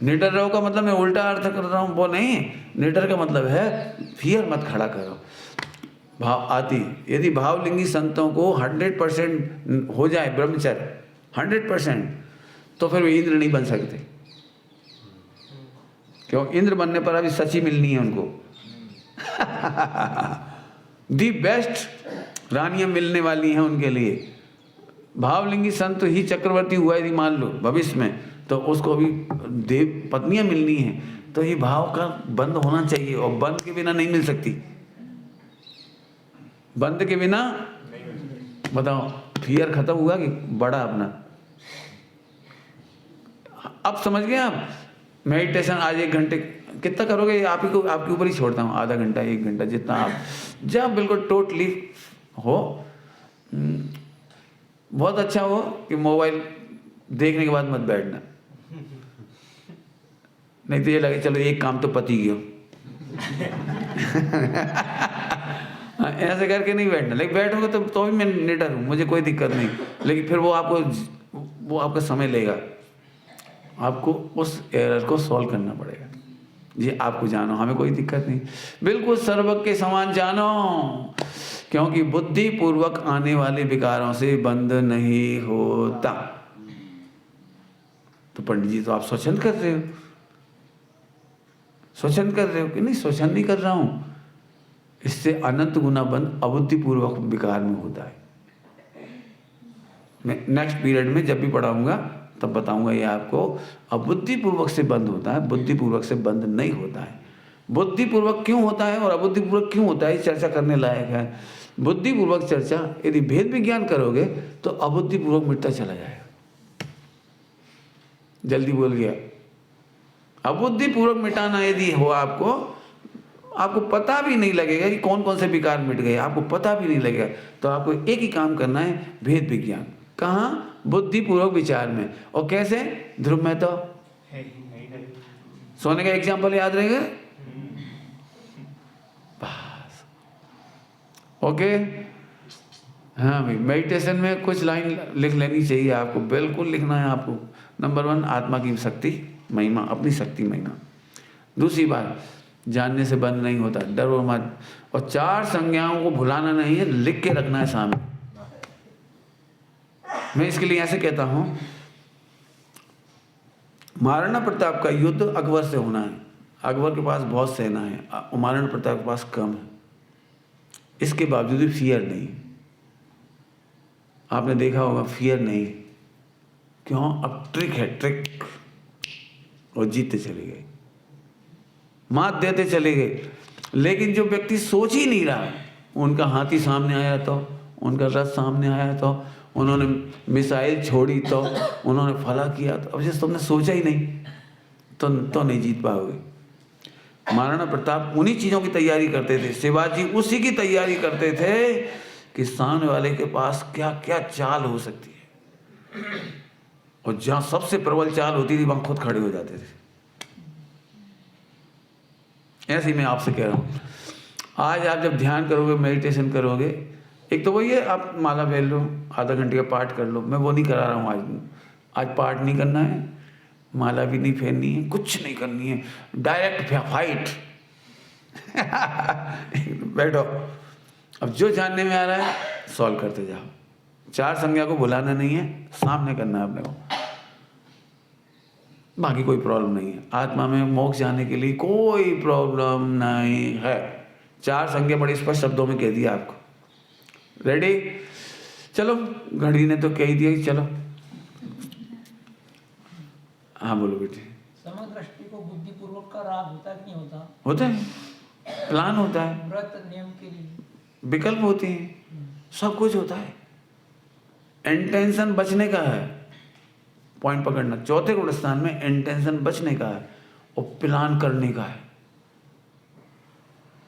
निडर रहो का मतलब मैं उल्टा अर्थ कर रहा हूँ, वो नहीं। निडर का मतलब है फियर मत खड़ा करो। भाव आती, यदि भावलिंगी संतों को 100% हो जाए ब्रह्मचर्य, 100%, तो फिर वे इंद्र नहीं बन सकते। क्यों? इंद्र बनने पर अभी सची मिलनी है उनको। दी बेस्ट रानियां मिलने वाली हैं उनके लिए। भावलिंगी संत ही चक्रवर्ती हुआ यदि मान लो भविष्य में, तो उसको अभी देव पत्नियां मिलनी हैं। तो ये भाव का बंद होना चाहिए, और बंद के बिना नहीं मिल सकती। बंद के बिना बताओ, फियर खत्म हुआ कि बड़ा अपना। अब समझ गए आप? मेडिटेशन आज 1 घंटे कितना करोगे, आप ही को, आपके ऊपर ही छोड़ता हूँ। आधा घंटा, 1 घंटा, जितना आप जब बिल्कुल टोटली हो, बहुत अच्छा हो कि मोबाइल देखने के बाद मत बैठना, नहीं तो ये लगे चलो एक काम तो पति गया। ऐसे करके नहीं बैठना, लेकिन बैठोगे तो भी मैं निडर हूँ, मुझे कोई दिक्कत नहीं, लेकिन फिर वो आपका समय लेगा, आपको उस एरर को सॉल्व करना पड़ेगा। जी आपको जानो, हमें कोई दिक्कत नहीं, बिल्कुल सर्वज्ञ के समान जानो, क्योंकि बुद्धि पूर्वक आने वाले विकारों से बंद नहीं होता। तो पंडित जी तो आप स्वच्छंद कर रहे हो, स्वच्छंद कर रहे हो कि नहीं? स्वच्छंद नहीं कर रहा हूँ, इससे अनंत गुना बंद अबुद्धिपूर्वक विकार में होता है। मैं नेक्स्ट पीरियड में जब भी पढ़ाऊंगा तब बताऊंगा ये आपको। अबुद्धिपूर्वक से बंद होता है, बुद्धिपूर्वक से बंद नहीं होता है। बुद्धिपूर्वक क्यों होता है और अबुद्धिपूर्वक क्यों होता है, चर्चा करने लायक है। बुद्धिपूर्वक चर्चा यदि भेद विज्ञान करोगे तो अबुद्धिपूर्वक मिटता चला जाएगा। जल्दी बोल गया। अबुद्धिपूर्वक मिटाना यदि हो आपको पता भी नहीं लगेगा कि कौन कौन से विकार मिट गए, आपको पता भी नहीं लगेगा। तो आपको एक ही काम करना है, भेद विज्ञान। कहाँ? बुद्धिपूर्वक विचार में। और कैसे? ध्रुव में तो सोने का एग्जाम्पल याद रहेगा बस। ओके, हाँ भाई, मेडिटेशन में कुछ लाइन लिख लेनी चाहिए आपको, बिल्कुल लिखना है आपको। नंबर 1, आत्मा की शक्ति महिमा, अपनी शक्ति महिमा। दूसरी बात, जानने से बंद नहीं होता, डरो मत। और 4 संज्ञाओं को भुलाना नहीं है, लिख के रखना है सामने। मैं इसके लिए ऐसे कहता हूं, महाराणा प्रताप का युद्ध अकबर से होना है। अकबर के पास बहुत सेना है, महाराणा प्रताप के पास कम है, इसके बावजूद भी फियर नहीं। आपने देखा होगा, फियर नहीं। क्यों? अब ट्रिक है, ट्रिक। और जीतते चले गए, मात देते चले गए। लेकिन जो व्यक्ति सोच ही नहीं रहा, उनका हाथी सामने आया तो, उनका रथ सामने आया तो, उन्होंने मिसाइल छोड़ी तो, उन्होंने फला किया तो, अब जैसे तुमने सोचा ही नहीं तो नहीं जीत पाओगे। महाराणा प्रताप उन्हीं चीज़ों की तैयारी करते थे, शिवाजी उसी की तैयारी करते थे कि सामने वाले के पास क्या क्या चाल हो सकती है, और जहाँ सबसे प्रबल चाल होती थी वहाँ खुद खड़े हो जाते थे। ऐसे ही मैं आपसे कह रहा हूँ, आज आप जब ध्यान करोगे, मेडिटेशन करोगे, एक तो वही है, आप माला फेर लो, आधा घंटे का पाठ कर लो। मैं वो नहीं करा रहा हूँ आज पाठ नहीं करना है, माला भी नहीं फेरनी है, कुछ नहीं करनी है, डायरेक्ट फाइट। बैठो, अब जो जानने में आ रहा है सॉल्व करते जाओ। 4 संज्ञा को भुलाना नहीं है, सामने करना है अपने को, बाकी कोई प्रॉब्लम नहीं है। आत्मा में मोक्ष जाने के लिए कोई प्रॉब्लम नहीं है। 4 संज्ञा बड़ी स्पष्ट शब्दों में कह दिया आपको। रेडी? चलो, घड़ी ने तो कह ही दिया, चलो। हाँ बोलो बेटी। समदृष्टि को बुद्धिपूर्वक का राग होता है कि नहीं होता? होता है, प्लान होता है, व्रत नियम के लिए विकल्प होते हैं, सब कुछ होता है। इंटेंशन बचने का है, पॉइंट पकड़ना। 4थे गुण स्थान में इंटेंशन बचने का है और प्लान करने का है।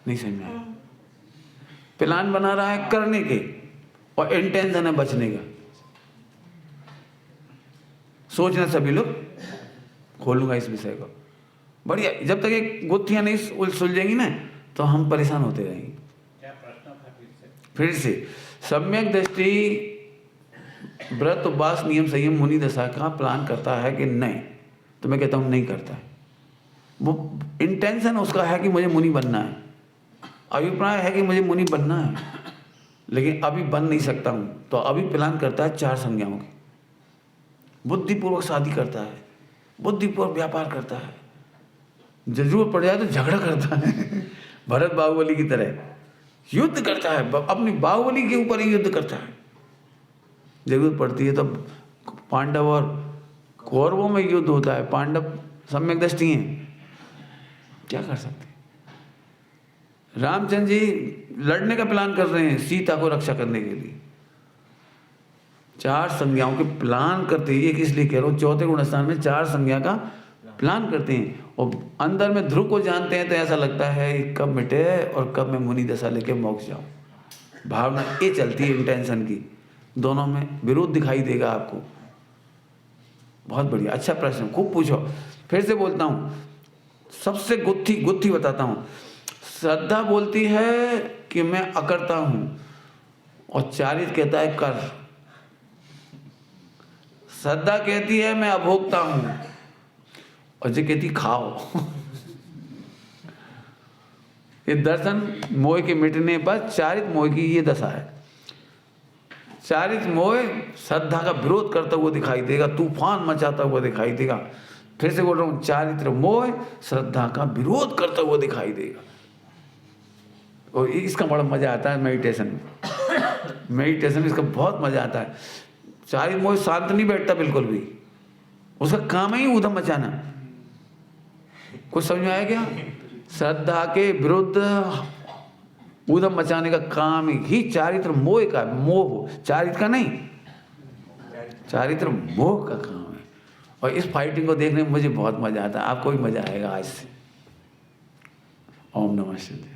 नहीं समझ में आया? प्लान बना रहा है करने के, और इंटेंशन है बचने का। सोचना सभी लोग, खोलूंगा इस विषय को बढ़िया। जब तक ये गुत्थियां नहीं सुलझेंगी ना तो हम परेशान होते रहेंगे। क्या प्रश्न था फिर से, सम्यक दृष्टि व्रत उपवास नियम संयम मुनि दशा का प्लान करता है कि नहीं? तो मैं कहता हूं नहीं करता है। वो इंटेंशन उसका है कि मुझे मुनि बनना है, अभिप्राय है कि मुझे मुनि बनना है, लेकिन अभी बन नहीं सकता हूं, तो अभी प्लान करता है 4 संज्ञाओं की। बुद्धिपूर्वक शादी करता है, बुद्धिपूर्वक व्यापार करता है, जरूरत पड़ जाए तो झगड़ा करता है। भरत बाहुबली की तरह युद्ध करता है, अपनी बाहुबली के ऊपर ही युद्ध करता है। जरूरत पड़ती है तो पांडव और कौरवों में युद्ध होता है। पांडव सम्यक दृष्टि हैं, क्या कर सकते हैं? रामचंद्र जी लड़ने का प्लान कर रहे हैं सीता को रक्षा करने के लिए। 4 संज्ञाओं के प्लान करते हैं। ये इसलिए कह रहा हूँ, 4थे गुण स्थान में 4 संज्ञा का प्लान करते हैं, और अंदर में ध्रुव को जानते हैं तो ऐसा लगता है कब मिटे और कब मैं मुनि दशा लेके मोक्ष जाऊं। भावना ये चलती है इंटेंशन की, दोनों में विरोध दिखाई देगा आपको। बहुत बढ़िया, अच्छा प्रश्न, खूब पूछो। फिर से बोलता हूँ, सबसे गुत्थी बताता हूँ। श्रद्धा बोलती है कि मैं अकर्ता हूँ, और चारित्र कहता है कर। श्रद्धा कहती है मैं अभोक्ता हूँ, और जो कहती खाओ। ये दर्शन मोह के मिटने पर चारित्र मोह की ये दशा है। चारित्र मोह श्रद्धा का विरोध करता हुआ दिखाई देगा, तूफान मचाता हुआ दिखाई देगा। फिर से बोल रहा हूँ, चारित्र मोह श्रद्धा का विरोध करता हुआ दिखाई देगा। और इसका बड़ा मजा आता है मेडिटेशन में। मेडिटेशन में इसका बहुत मजा आता है। चारित्र मोह शांत नहीं बैठता बिल्कुल भी, उसका काम ही ऊधम मचाना। कुछ समझ में आया क्या? श्रद्धा के विरुद्ध ऊधम मचाने का काम ही चारित्र मोह का, मोह चारित्र का नहीं, चारित्र मोह का काम है। और इस फाइटिंग को देखने में मुझे बहुत मजा आता है। आपको भी मजा आएगा आज से। ओम नमः शिवाय।